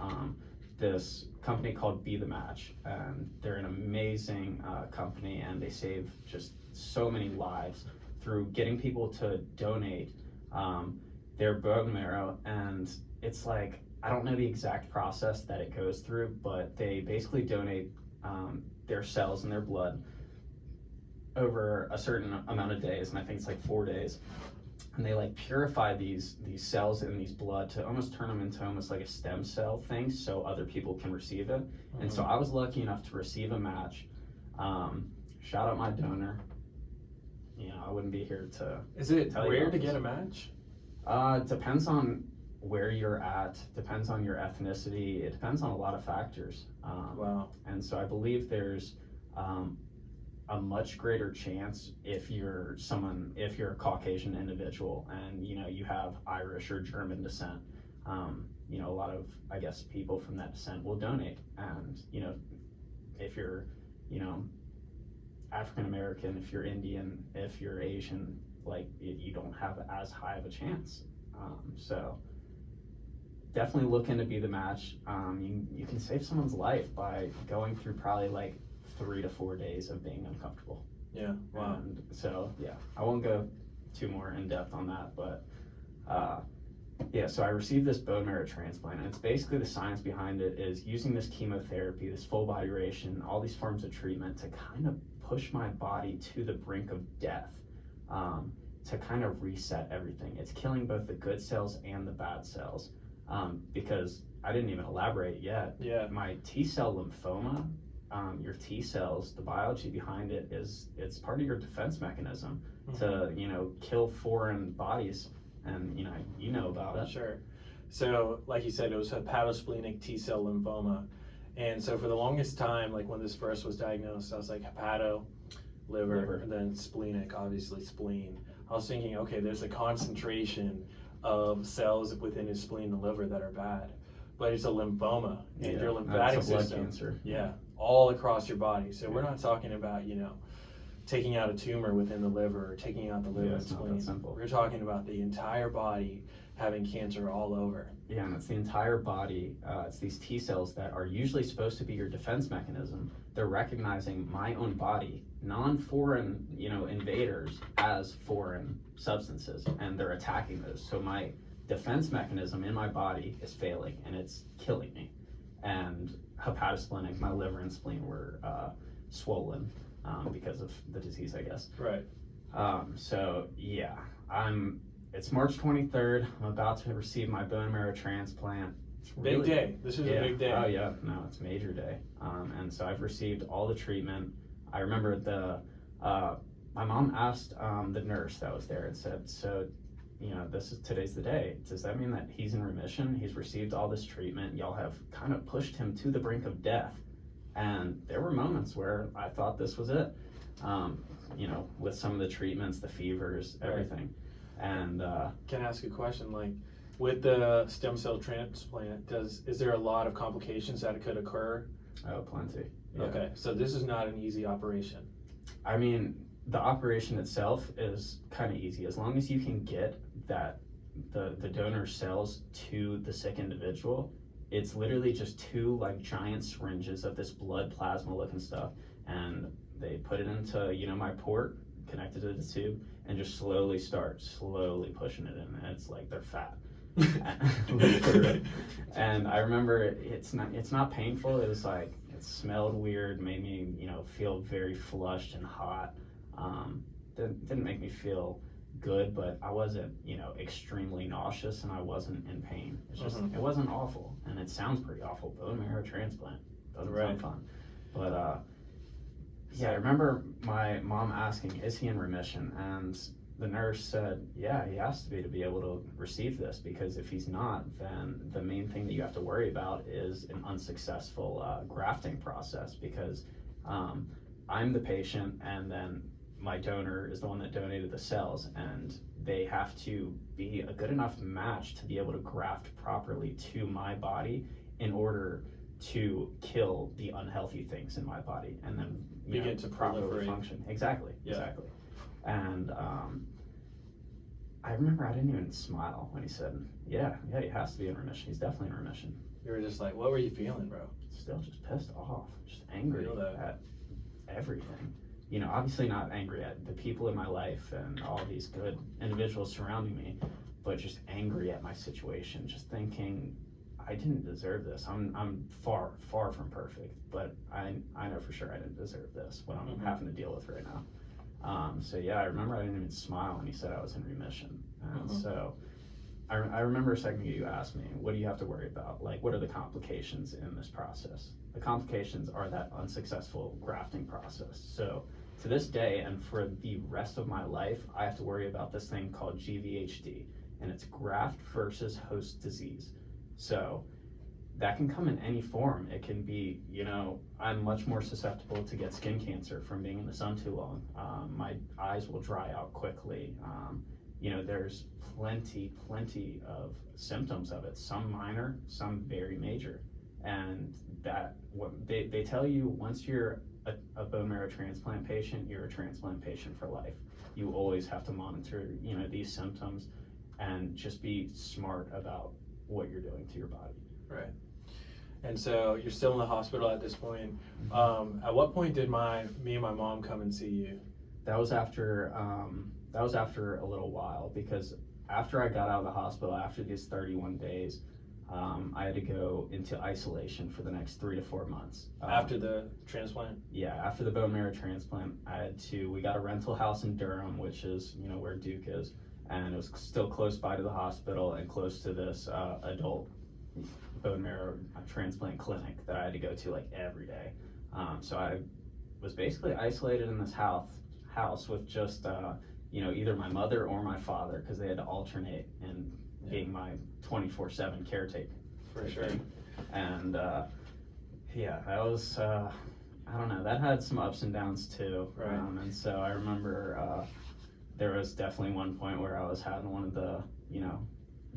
[SPEAKER 1] this company called Be the Match, and they're an amazing company, and they save just so many lives through getting people to donate their bone marrow. And it's like, I don't know the exact process that it goes through, but they basically donate their cells and their blood over a certain amount of days, and I think it's like 4 days. And they like purify these cells in these blood to almost turn them into almost like a stem cell thing, so other people can receive it. Mm-hmm. And so I was lucky enough to receive a match. Shout out my donor. I wouldn't be here to.
[SPEAKER 2] Is it rare to get a match?
[SPEAKER 1] Depends on where you're at, depends on your ethnicity, it depends on a lot of factors.
[SPEAKER 2] Wow.
[SPEAKER 1] And so I believe there's a much greater chance if you're a Caucasian individual and you have Irish or German descent. A lot of, I guess, people from that descent will donate, and if you're African American, if you're Indian, if you're Asian, like you don't have as high of a chance. So definitely look into Be the Match. You can save someone's life by going through probably like 3 to 4 days of being uncomfortable.
[SPEAKER 2] Yeah, wow.
[SPEAKER 1] And so, yeah, I won't go too more in depth on that, but so I received this bone marrow transplant, and it's basically the science behind it is using this chemotherapy, this full body radiation, all these forms of treatment to kind of push my body to the brink of death, to kind of reset everything. It's killing both the good cells and the bad cells, because I didn't even elaborate yet.
[SPEAKER 2] Yeah.
[SPEAKER 1] My T-cell lymphoma, your T cells, the biology behind it it's part of your defense mechanism to kill foreign bodies, and you know about it.
[SPEAKER 2] Sure. So like you said, it was hepatosplenic T-cell lymphoma, and so for the longest time, like when this first was diagnosed, I was like hepato, liver, and then splenic, obviously spleen. I was thinking, okay, there's a concentration of cells within his spleen and liver that are bad, but it's a lymphoma, and your lymphatic system,
[SPEAKER 1] cancer.
[SPEAKER 2] Yeah, all across your body. So we're not talking about taking out a tumor within the liver or taking out the liver and spleen.
[SPEAKER 1] Not that simple.
[SPEAKER 2] We're talking about the entire body having cancer all over.
[SPEAKER 1] Yeah, and it's the entire body. It's these T cells that are usually supposed to be your defense mechanism. They're recognizing my own body, non-foreign, invaders, as foreign substances, and they're attacking those. So my defense mechanism in my body is failing, and it's killing me. And hepatosplenic, my liver and spleen were swollen because of the disease, I guess.
[SPEAKER 2] Right.
[SPEAKER 1] So yeah, it's March 23rd. I'm about to receive my bone marrow transplant. It's
[SPEAKER 2] Big day. This is a big day.
[SPEAKER 1] Oh yeah, no, it's a major day. And so I've received all the treatment. I remember my mom asked the nurse that was there and said, so, today's the day. Does that mean that he's in remission? He's received all this treatment. Y'all have kind of pushed him to the brink of death. And there were moments where I thought this was it. With some of the treatments, the fevers, everything. Right. And
[SPEAKER 2] can I ask a question? Like, with the stem cell transplant, is there a lot of complications that could occur?
[SPEAKER 1] Oh, plenty. Yeah.
[SPEAKER 2] Okay, so this is not an easy operation.
[SPEAKER 1] I mean, the operation itself is kind of easy as long as you can get the donor cells to the sick individual. It's literally just two like giant syringes of this blood plasma looking stuff, and they put it into my port connected to the tube and just slowly pushing it in, and it's like they're fat. And I remember it's not painful. It was like it smelled weird, made me feel very flushed and hot. Didn't make me feel good, but I wasn't extremely nauseous, and I wasn't in pain. It's just it wasn't awful, and it sounds pretty awful. Bone marrow transplant doesn't sound fun, but yeah, I remember my mom asking, is he in remission? And the nurse said, yeah, he has to be able to receive this, because if he's not, then the main thing that you have to worry about is an unsuccessful grafting process, because I'm the patient, and then my donor is the one that donated the cells, and they have to be a good enough match to be able to graft properly to my body in order to kill the unhealthy things in my body, and then
[SPEAKER 2] begin to
[SPEAKER 1] properly function. Exactly. And I remember I didn't even smile when he said, yeah, he has to be in remission. He's definitely in remission.
[SPEAKER 2] You were just like, what were you feeling, bro?
[SPEAKER 1] Still just pissed off, just angry at everything. Obviously not angry at the people in my life and all these good individuals surrounding me, but just angry at my situation, just thinking I didn't deserve this. I'm far from perfect, but I know for sure I didn't deserve this, what I'm having to deal with right now. So yeah, I remember I didn't even smile when he said I was in remission. And so I remember a second ago you asked me, what do you have to worry about? Like, what are the complications in this process? The complications are that unsuccessful grafting process. So to this day, and for the rest of my life, I have to worry about this thing called GVHD, and it's graft versus host disease. So that can come in any form. It can be, I'm much more susceptible to get skin cancer from being in the sun too long. My eyes will dry out quickly. There's plenty of symptoms of it, some minor, some very major. And they tell you, once you're a bone marrow transplant patient, you're a transplant patient for life. You always have to monitor, these symptoms, and just be smart about what you're doing to your body.
[SPEAKER 2] Right. And so you're still in the hospital at this point. At what point did me and my mom come and see you?
[SPEAKER 1] That was after a little while, because after I got out of the hospital, after these 31 days, I had to go into isolation for the next 3 to 4 months.
[SPEAKER 2] After the transplant?
[SPEAKER 1] Yeah, after the bone marrow transplant, we got a rental house in Durham, which is, where Duke is, and it was still close by to the hospital and close to this adult bone marrow transplant clinic that I had to go to like every day. So I was basically isolated in this house with just, either my mother or my father, because they had to alternate in being my 24/7 caretaker.
[SPEAKER 2] For sure.
[SPEAKER 1] And that was, I don't know, that had some ups and downs too.
[SPEAKER 2] Right.
[SPEAKER 1] And so I remember there was definitely one point where I was having one of the,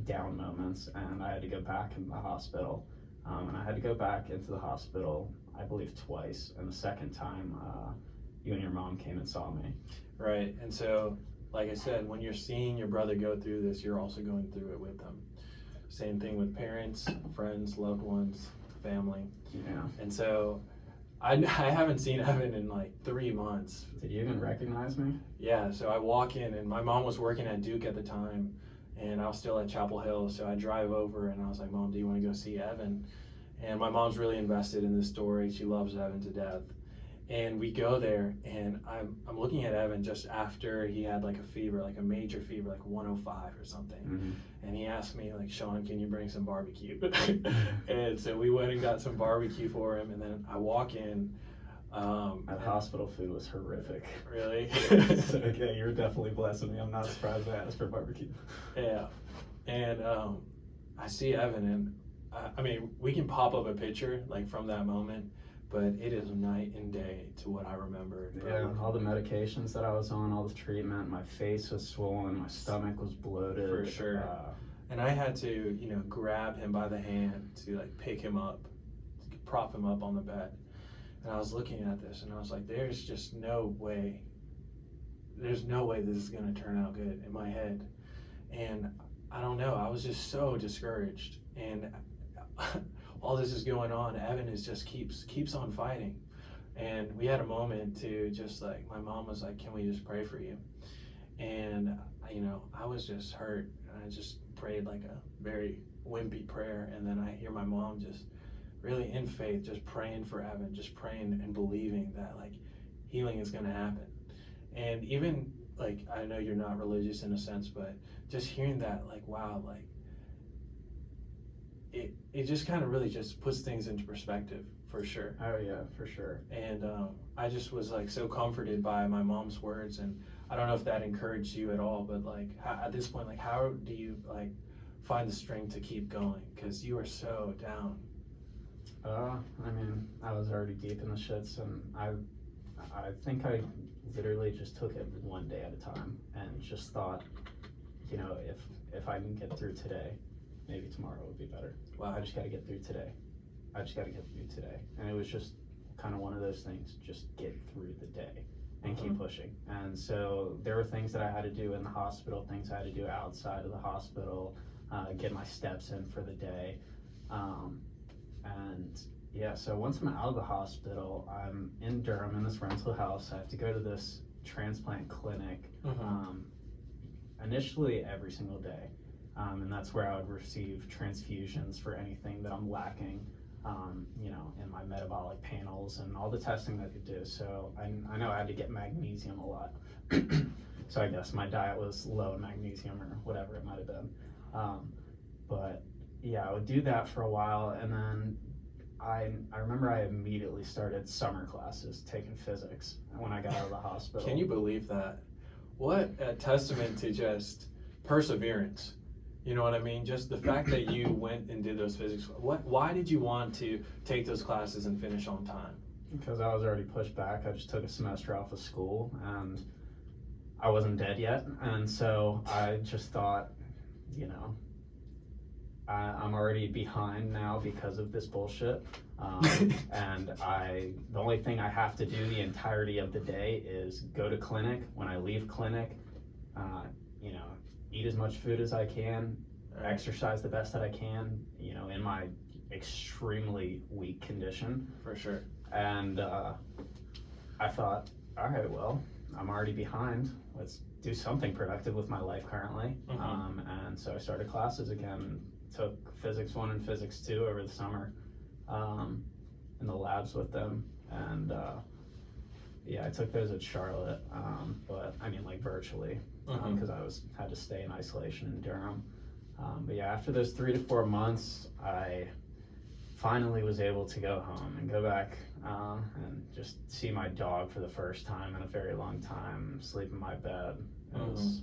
[SPEAKER 1] down moments, and I had to go back in the hospital. And I had to go back into the hospital, I believe twice. And the second time, you and your mom came and saw me.
[SPEAKER 2] Right. And so, like I said, when you're seeing your brother go through this, you're also going through it with them. Same thing with parents, friends, loved ones, family.
[SPEAKER 1] Yeah.
[SPEAKER 2] And so I haven't seen Evan in like 3 months.
[SPEAKER 1] Did you even recognize me?
[SPEAKER 2] Yeah, so I walk in, and my mom was working at Duke at the time, and I was still at Chapel Hill, so I drive over, and I was like, Mom, do you want to go see Evan? And my mom's really invested in this story. She loves Evan to death. And we go there, and I'm looking at Evan just after he had like a fever, like a major fever, like 105 or something.
[SPEAKER 1] Mm-hmm.
[SPEAKER 2] And he asked me, like, Sean, can you bring some barbecue? And so we went and got some barbecue for him, and then I walk in.
[SPEAKER 1] That hospital food was horrific.
[SPEAKER 2] Really?
[SPEAKER 1] So, okay, you're definitely blessing me. I'm not surprised I asked for barbecue.
[SPEAKER 2] Yeah. And I see Evan, and I mean, we can pop up a picture like from that moment, but it is night and day to what I remember.
[SPEAKER 1] Yeah, all the medications that I was on, all the treatment, my face was swollen, my stomach was bloated.
[SPEAKER 2] For sure. And I had to, you know, grab him by the hand to like pick him up, prop him up on the bed. And I was looking at this, and I was like, there's just no way. There's no way this is going to turn out good in my head. And I don't know, I was just so discouraged. And all this is going on, Evan is just keeps on fighting. And we had a moment to just like, my mom was like, can we just pray for you? And you know, I was just hurt, and I just prayed like a very wimpy prayer. And then I hear my mom just really in faith, just praying for Evan, just praying and believing that like healing is going to happen. And even like, I know you're not religious in a sense, but just hearing that, like, wow, like it just kind of really just puts things into perspective, for sure.
[SPEAKER 1] Oh yeah, for sure.
[SPEAKER 2] And I just was like so comforted by my mom's words, and I don't know if that encouraged you at all, but like at this point, like how do you like find the strength to keep going, because you are so down?
[SPEAKER 1] I mean, I was already deep in the shits, and I think I literally just took it one day at a time, and just thought, you know, if I can get through today, maybe tomorrow would be better.
[SPEAKER 2] Wow.
[SPEAKER 1] I just got to get through today. I just got to get through today. And it was just kind of one of those things, just get through the day and keep pushing. And so there were things that I had to do in the hospital, things I had to do outside of the hospital, get my steps in for the day. And yeah, so once I'm out of the hospital, I'm in Durham in this rental house. I have to go to this transplant clinic initially every single day. And that's where I would receive transfusions for anything that I'm lacking, you know, in my metabolic panels and all the testing that they do. So I know I had to get magnesium a lot. So I guess my diet was low in magnesium or whatever it might have been. But yeah, I would do that for a while, and then I remember I immediately started summer classes taking physics when I got out of the hospital.
[SPEAKER 2] Can you believe that? What a testament to just perseverance. You know what I mean? Just the fact that you went and did those physics. Why did you want to take those classes and finish on time?
[SPEAKER 1] Because I was already pushed back. I just took a semester off of school, and I wasn't dead yet. And so I just thought, you know, I'm already behind now because of this bullshit. And the only thing I have to do the entirety of the day is go to clinic. When I leave clinic, you know, eat as much food as I can, exercise the best that I can, you know, in my extremely weak condition.
[SPEAKER 2] For sure.
[SPEAKER 1] And I thought, all right, well, I'm already behind. Let's do something productive with my life currently. And so I started classes again, took Physics 1 and Physics 2 over the summer in the labs with them. And yeah, I took those at Charlotte, but I mean like virtually, because I had to stay in isolation in Durham. But yeah, after those 3 to 4 months, I finally was able to go home and go back and just see my dog for the first time in a very long time, sleep in my bed. It was,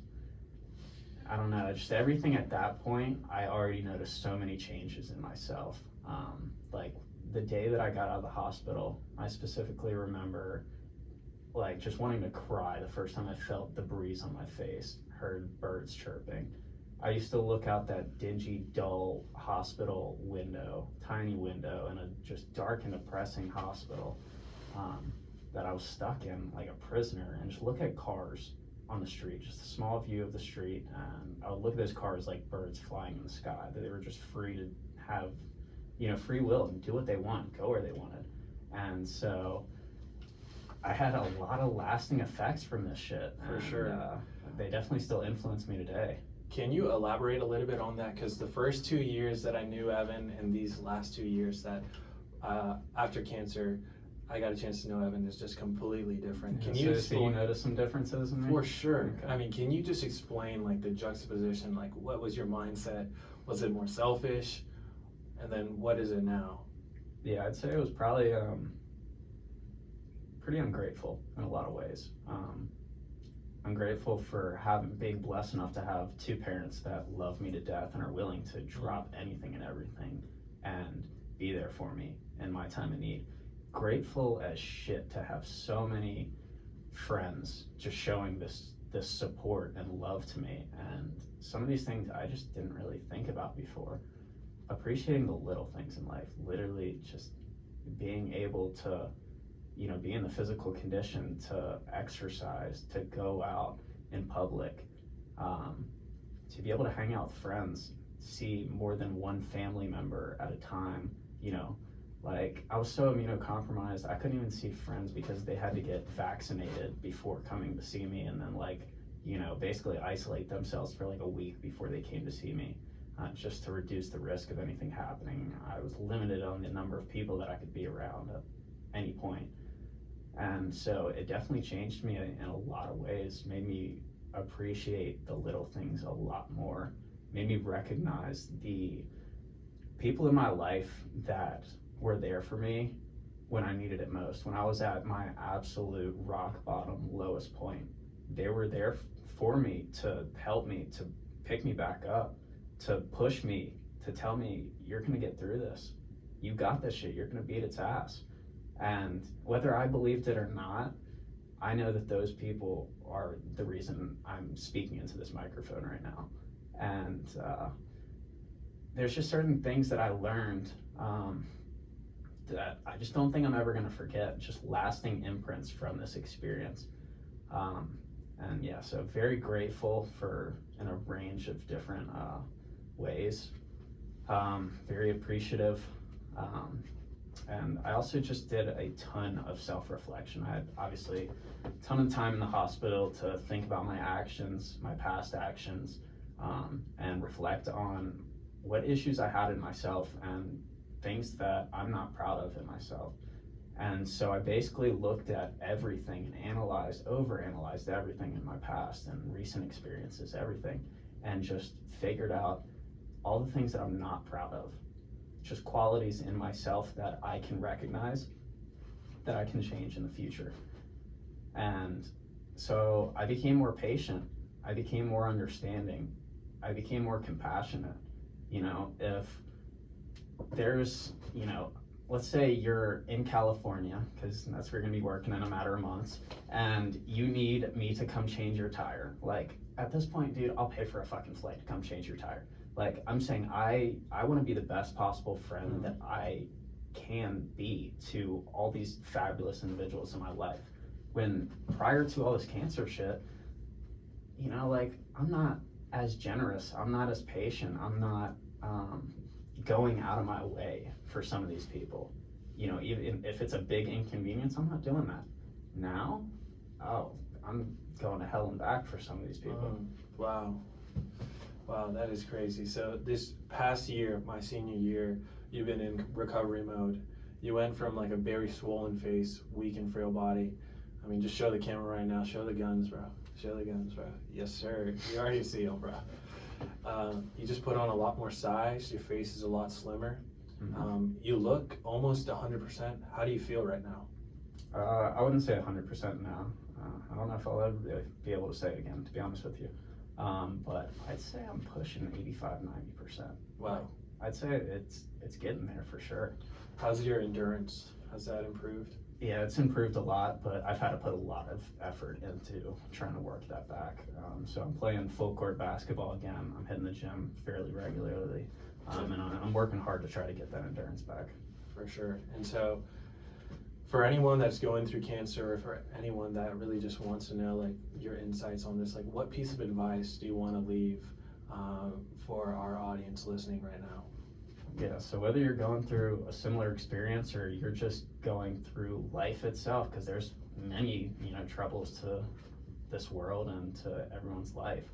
[SPEAKER 1] I don't know, just everything at that point, I already noticed so many changes in myself. Like the day that I got out of the hospital, I specifically remember like just wanting to cry the first time I felt the breeze on my face, heard birds chirping. I used to look out that dingy, dull hospital window, tiny window in a just dark and depressing hospital that I was stuck in like a prisoner, and just look at cars on the street, just a small view of the street, and I would look at those cars like birds flying in the sky, that they were just free to have, you know, free will and do what they want, go where they wanted. And so I had a lot of lasting effects from this shit.
[SPEAKER 2] For sure.
[SPEAKER 1] They definitely still influence me today.
[SPEAKER 2] Can you elaborate a little bit on that? Because the first 2 years that I knew Evan, and these last 2 years that after cancer, I got a chance to know Evan is just completely different. Can
[SPEAKER 1] So
[SPEAKER 2] you
[SPEAKER 1] you
[SPEAKER 2] explain?
[SPEAKER 1] notice some differences in me?
[SPEAKER 2] For sure.
[SPEAKER 1] Okay.
[SPEAKER 2] I mean, can you just explain like the juxtaposition? Like, what was your mindset? Was it more selfish? And then what is it now?
[SPEAKER 1] Yeah, I'd say it was probably pretty ungrateful in a lot of ways. Ungrateful for being blessed enough to have two parents that love me to death and are willing to drop anything and everything and be there for me in my time of need. Grateful as shit to have so many friends just showing this support and love to me, and some of these things I just didn't really think about before. Appreciating the little things in life, literally just being able to, be in the physical condition to exercise, to go out in public, to be able to hang out with friends, see more than one family member at a time. Like, I was so immunocompromised, I couldn't even see friends because they had to get vaccinated before coming to see me, and then basically isolate themselves for like a week before they came to see me. Just to reduce the risk of anything happening. I was limited on the number of people that I could be around at any point. And so it definitely changed me in a lot of ways, made me appreciate the little things a lot more, made me recognize the people in my life that were there for me when I needed it most. When I was at my absolute rock bottom, lowest point, they were there for me, to help me, to pick me back up, to push me, to tell me, you're gonna get through this. You got this shit, you're gonna beat its ass. And whether I believed it or not, I know that those people are the reason I'm speaking into this microphone right now. And there's just certain things that I learned that I just don't think I'm ever gonna forget, just lasting imprints from this experience. And yeah, so very grateful in a range of different ways, very appreciative, and I also just did a ton of self-reflection. I had obviously a ton of time in the hospital to think about my actions, my past actions, and reflect on what issues I had in myself and things that I'm not proud of in myself. And so I basically looked at everything and overanalyzed everything in my past and recent experiences, everything, and just figured out all the things that I'm not proud of, just qualities in myself that I can recognize, that I can change in the future. And so I became more patient, I became more understanding, I became more compassionate. If there's, let's say you're in California, because that's where you're gonna be working in a matter of months, and you need me to come change your tire. Like, at this point, dude, I'll pay for a fucking flight to come change your tire. Like, I'm saying I want to be the best possible friend that I can be to all these fabulous individuals in my life. When prior to all this cancer shit, I'm not as generous, I'm not as patient, I'm not going out of my way for some of these people. Even if it's a big inconvenience, I'm not doing that. Now, I'm going to hell and back for some of these people.
[SPEAKER 2] Wow, that is crazy. So this past year, my senior year, you've been in recovery mode. You went from like a very swollen face, weak and frail body. I mean, just show the camera right now. Show the guns, bro. Show the guns, bro. Yes, sir. You already see them, bro. You just put on a lot more size. Your face is a lot slimmer. You look almost 100%. How do you feel right now?
[SPEAKER 1] I wouldn't say 100% now. I don't know if I'll ever be able to say it again, to be honest with you. But I'd say I'm pushing 85-90%.
[SPEAKER 2] Wow.
[SPEAKER 1] I'd say it's getting there for sure.
[SPEAKER 2] How's your endurance? Has that improved?
[SPEAKER 1] Yeah, it's improved a lot, but I've had to put a lot of effort into trying to work that back. So I'm playing full court basketball again. I'm hitting the gym fairly regularly, and I'm working hard to try to get that endurance back.
[SPEAKER 2] For sure. And so, for anyone that's going through cancer, or for anyone that really just wants to know like your insights on this, like what piece of advice do you want to leave for our audience listening right now?
[SPEAKER 1] Yeah, so whether you're going through a similar experience or you're just going through life itself, because there's many troubles to this world and to everyone's life,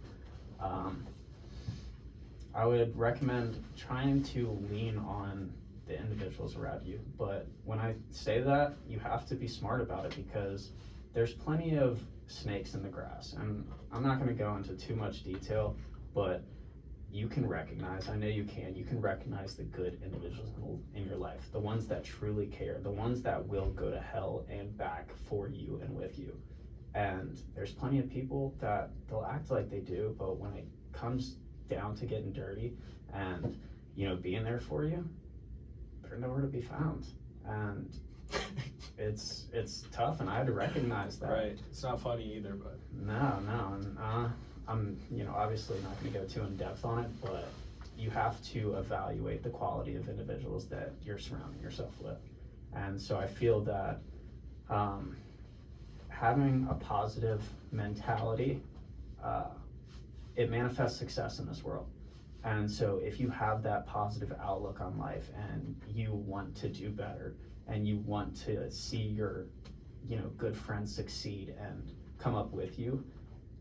[SPEAKER 1] I would recommend trying to lean on the individuals around you. But when I say that, you have to be smart about it, because there's plenty of snakes in the grass. And I'm not gonna go into too much detail, but you can recognize, I know you can recognize the good individuals in your life, the ones that truly care, the ones that will go to hell and back for you and with you. And there's plenty of people that they'll act like they do, but when it comes down to getting dirty and, you know, being there for you, they're nowhere to be found. And it's tough, and I had to recognize that.
[SPEAKER 2] Right. It's not funny either, but.
[SPEAKER 1] No, and I'm, you know, obviously not gonna go too in depth on it, but you have to evaluate the quality of individuals that you're surrounding yourself with. And so I feel that having a positive mentality, it manifests success in this world. And so if you have that positive outlook on life, and you want to do better, and you want to see your, you know, good friends succeed and come up with you,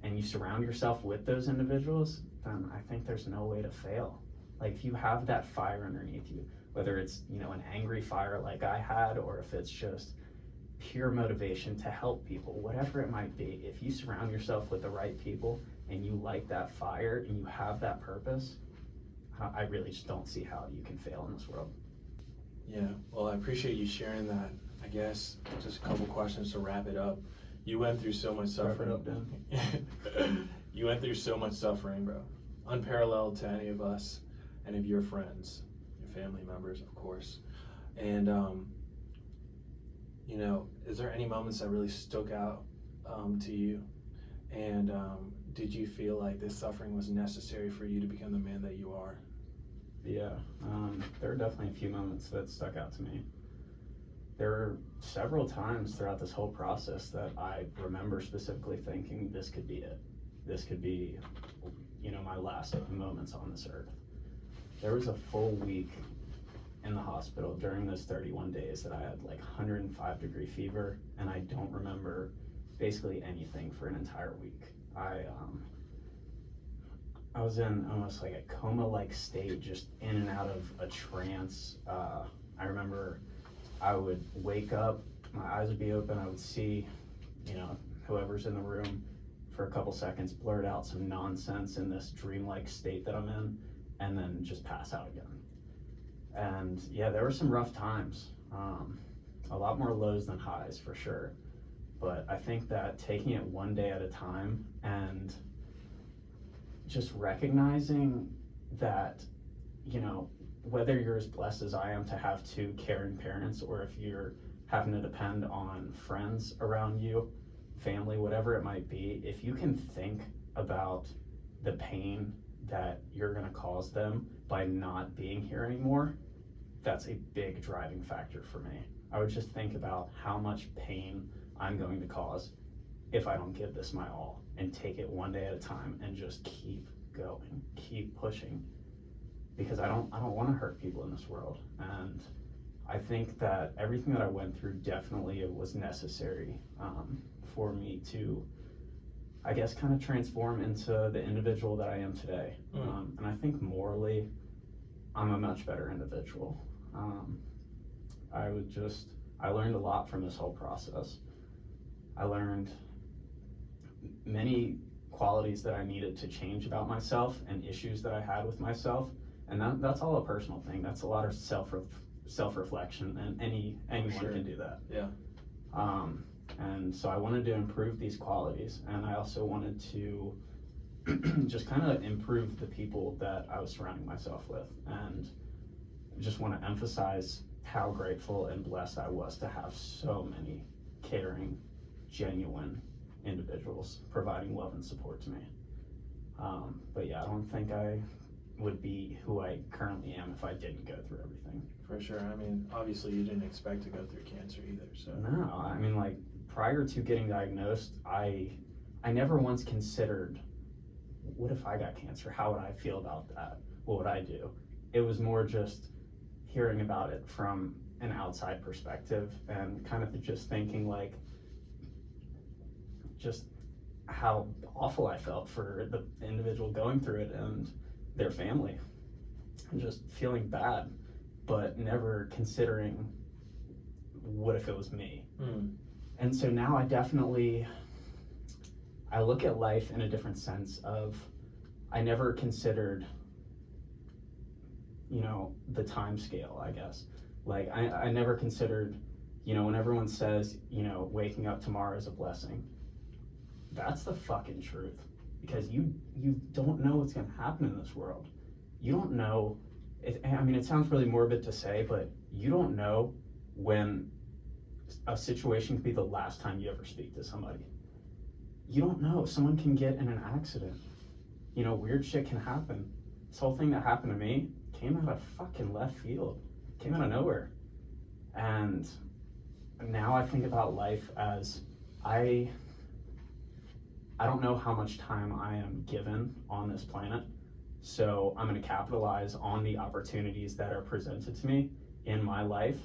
[SPEAKER 1] and you surround yourself with those individuals, then I think there's no way to fail. Like, if you have that fire underneath you, whether it's, you know, an angry fire like I had, or if it's just pure motivation to help people, whatever it might be, if you surround yourself with the right people and you light that fire and you have that purpose, I really just don't see how you can fail in this world.
[SPEAKER 2] Yeah, well, I appreciate you sharing that. I guess just a couple questions to wrap it up. You went through so much suffering.
[SPEAKER 1] Wrap it up, Dan.
[SPEAKER 2] You went through so much suffering, bro. Unparalleled to any of us, any of your friends, your family members, of course. And, you know, is there any moments that really stuck out to you? And did you feel like this suffering was necessary for you to become the man that you are?
[SPEAKER 1] Yeah, there are definitely a few moments that stuck out to me. There were several times throughout this whole process that I remember specifically thinking, this could be it. This could be, you know, my last moments on this earth. There was a full week in the hospital during those 31 days that I had like 105-degree fever, and I don't remember basically anything for an entire week. I was in almost like a coma-like state, just in and out of a trance. I remember I would wake up, my eyes would be open, I would see, you know, whoever's in the room for a couple seconds, blurt out some nonsense in this dreamlike state that I'm in, and then just pass out again. And yeah, there were some rough times, a lot more lows than highs for sure. But I think that taking it one day at a time and just recognizing that, you know, whether you're as blessed as I am to have two caring parents, or if you're having to depend on friends around you, family, whatever it might be, if you can think about the pain that you're gonna cause them by not being here anymore, that's a big driving factor for me. I would just think about how much pain I'm going to cause if I don't give this my all, and take it one day at a time and just keep going, keep pushing, because I don't want to hurt people in this world. And I think that everything that I went through, definitely it was necessary for me to, I guess, kind of transform into the individual that I am today. And I think morally, I'm a much better individual. I learned a lot from this whole process. I learned many qualities that I needed to change about myself, and issues that I had with myself. And that's all a personal thing. That's a lot of self-reflection, and anyone can do that.
[SPEAKER 2] Yeah.
[SPEAKER 1] And so I wanted to improve these qualities, and I also wanted to just kind of improve the people that I was surrounding myself with, and just want to emphasize how grateful and blessed I was to have so many caring, genuine individuals providing love and support to me. But yeah, I don't think I would be who I currently am if I didn't go through everything.
[SPEAKER 2] For sure. I mean, obviously you didn't expect to go through cancer either, so.
[SPEAKER 1] No, I mean, like, prior to getting diagnosed, I never once considered, what if I got cancer? How would I feel about that? What would I do? It was more just hearing about it from an outside perspective, and kind of just thinking like, just how awful I felt for the individual going through it and their family, and just feeling bad. but never considering what if it was me.
[SPEAKER 2] Mm.
[SPEAKER 1] And so now I look at life in a different sense of, I never considered, the time scale, I guess. Like, I never considered, when everyone says, waking up tomorrow is a blessing, that's the fucking truth. Because you don't know what's gonna happen in this world. You don't know, it sounds really morbid to say, but you don't know when a situation could be the last time you ever speak to somebody. You don't know, someone can get in an accident. Weird shit can happen. This whole thing that happened to me came out of fucking left field, came out of nowhere. And now I think about life as, I don't know how much time I am given on this planet, so I'm gonna capitalize on the opportunities that are presented to me in my life,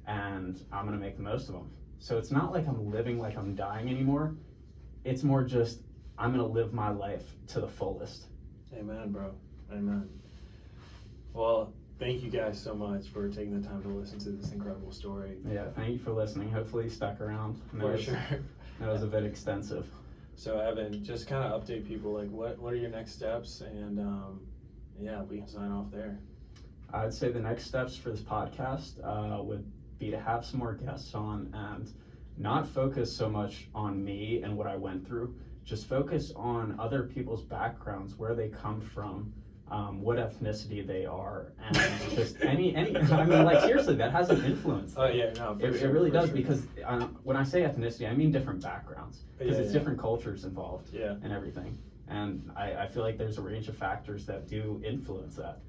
[SPEAKER 1] and I'm gonna make the most of them. So it's not like I'm living like I'm dying anymore. It's more just, I'm gonna live my life to the fullest.
[SPEAKER 2] Amen, bro. Amen. Well, thank you guys so much for taking the time to listen to this incredible story.
[SPEAKER 1] Yeah, thank you for listening. Hopefully you stuck around.
[SPEAKER 2] For sure.
[SPEAKER 1] That was a bit extensive.
[SPEAKER 2] So Evan, just kind of update people, like what are your next steps, and we can sign off there.
[SPEAKER 1] I'd say the next steps for this podcast would be to have some more guests on and not focus so much on me and what I went through, just focus on other people's backgrounds, where they come from, what ethnicity they are, and just any seriously, that has an influence.
[SPEAKER 2] Oh yeah, no, for
[SPEAKER 1] It
[SPEAKER 2] sure,
[SPEAKER 1] really
[SPEAKER 2] for
[SPEAKER 1] does,
[SPEAKER 2] sure.
[SPEAKER 1] because when I say ethnicity, I mean different backgrounds, because it's different cultures involved and everything. And I feel like there's a range of factors that do influence that.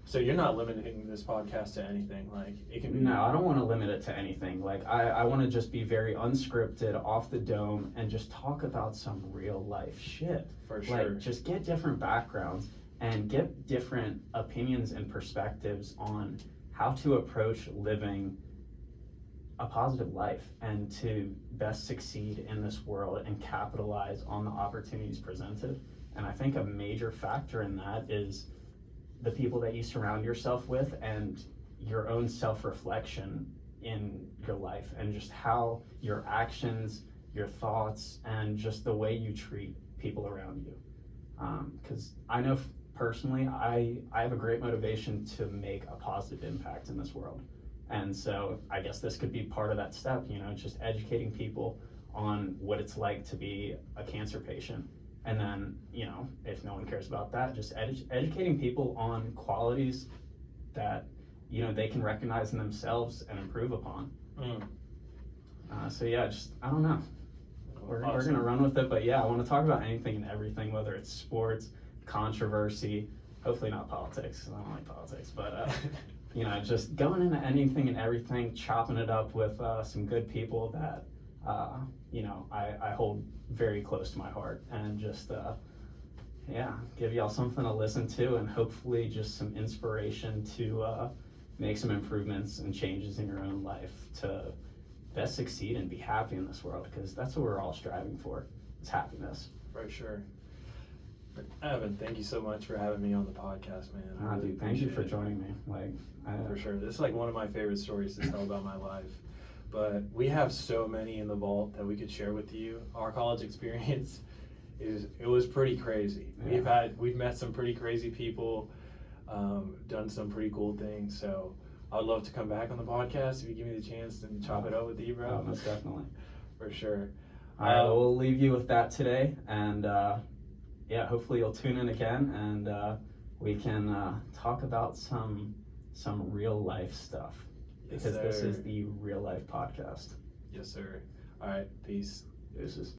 [SPEAKER 2] So you're not limiting this podcast to anything, like it can be.
[SPEAKER 1] No, I don't want to limit it to anything. Like I want to just be very unscripted, off the dome, and just talk about some real life shit.
[SPEAKER 2] For sure.
[SPEAKER 1] Like, just get different backgrounds and get different opinions and perspectives on how to approach living a positive life and to best succeed in this world and capitalize on the opportunities presented. And I think a major factor in that is the people that you surround yourself with and your own self-reflection in your life, and just how your actions, your thoughts, and just the way you treat people around you. Because I know personally, I have a great motivation to make a positive impact in this world. And so I guess this could be part of that step, just educating people on what it's like to be a cancer patient. And then, if no one cares about that, just educating people on qualities that, they can recognize in themselves and improve upon. So yeah, I don't know. We're going to run with it, but yeah, I want to talk about anything and everything, whether it's sports, controversy, hopefully not politics, 'cause I don't like politics, but, just going into anything and everything, chopping it up with some good people that, I hold very close to my heart, and just, give y'all something to listen to, and hopefully just some inspiration to make some improvements and changes in your own life to best succeed and be happy in this world, because that's what we're all striving for, is happiness.
[SPEAKER 2] For sure. Evan, thank you so much for having me on the podcast, man.
[SPEAKER 1] Dude, thank you for joining me.
[SPEAKER 2] For sure. This is like one of my favorite stories to tell about my life. But we have so many in the vault that we could share with you. Our college experience it was pretty crazy.
[SPEAKER 1] Yeah.
[SPEAKER 2] We've met some pretty crazy people, done some pretty cool things. So I'd love to come back on the podcast if you give me the chance and chop it up with you, bro.
[SPEAKER 1] Oh, most definitely.
[SPEAKER 2] For sure.
[SPEAKER 1] All right, well, we'll leave you with that today, and hopefully you'll tune in again, and we can talk about some real life stuff, because this is the real life podcast.
[SPEAKER 2] Yes, sir. All right, peace.
[SPEAKER 1] Deuces.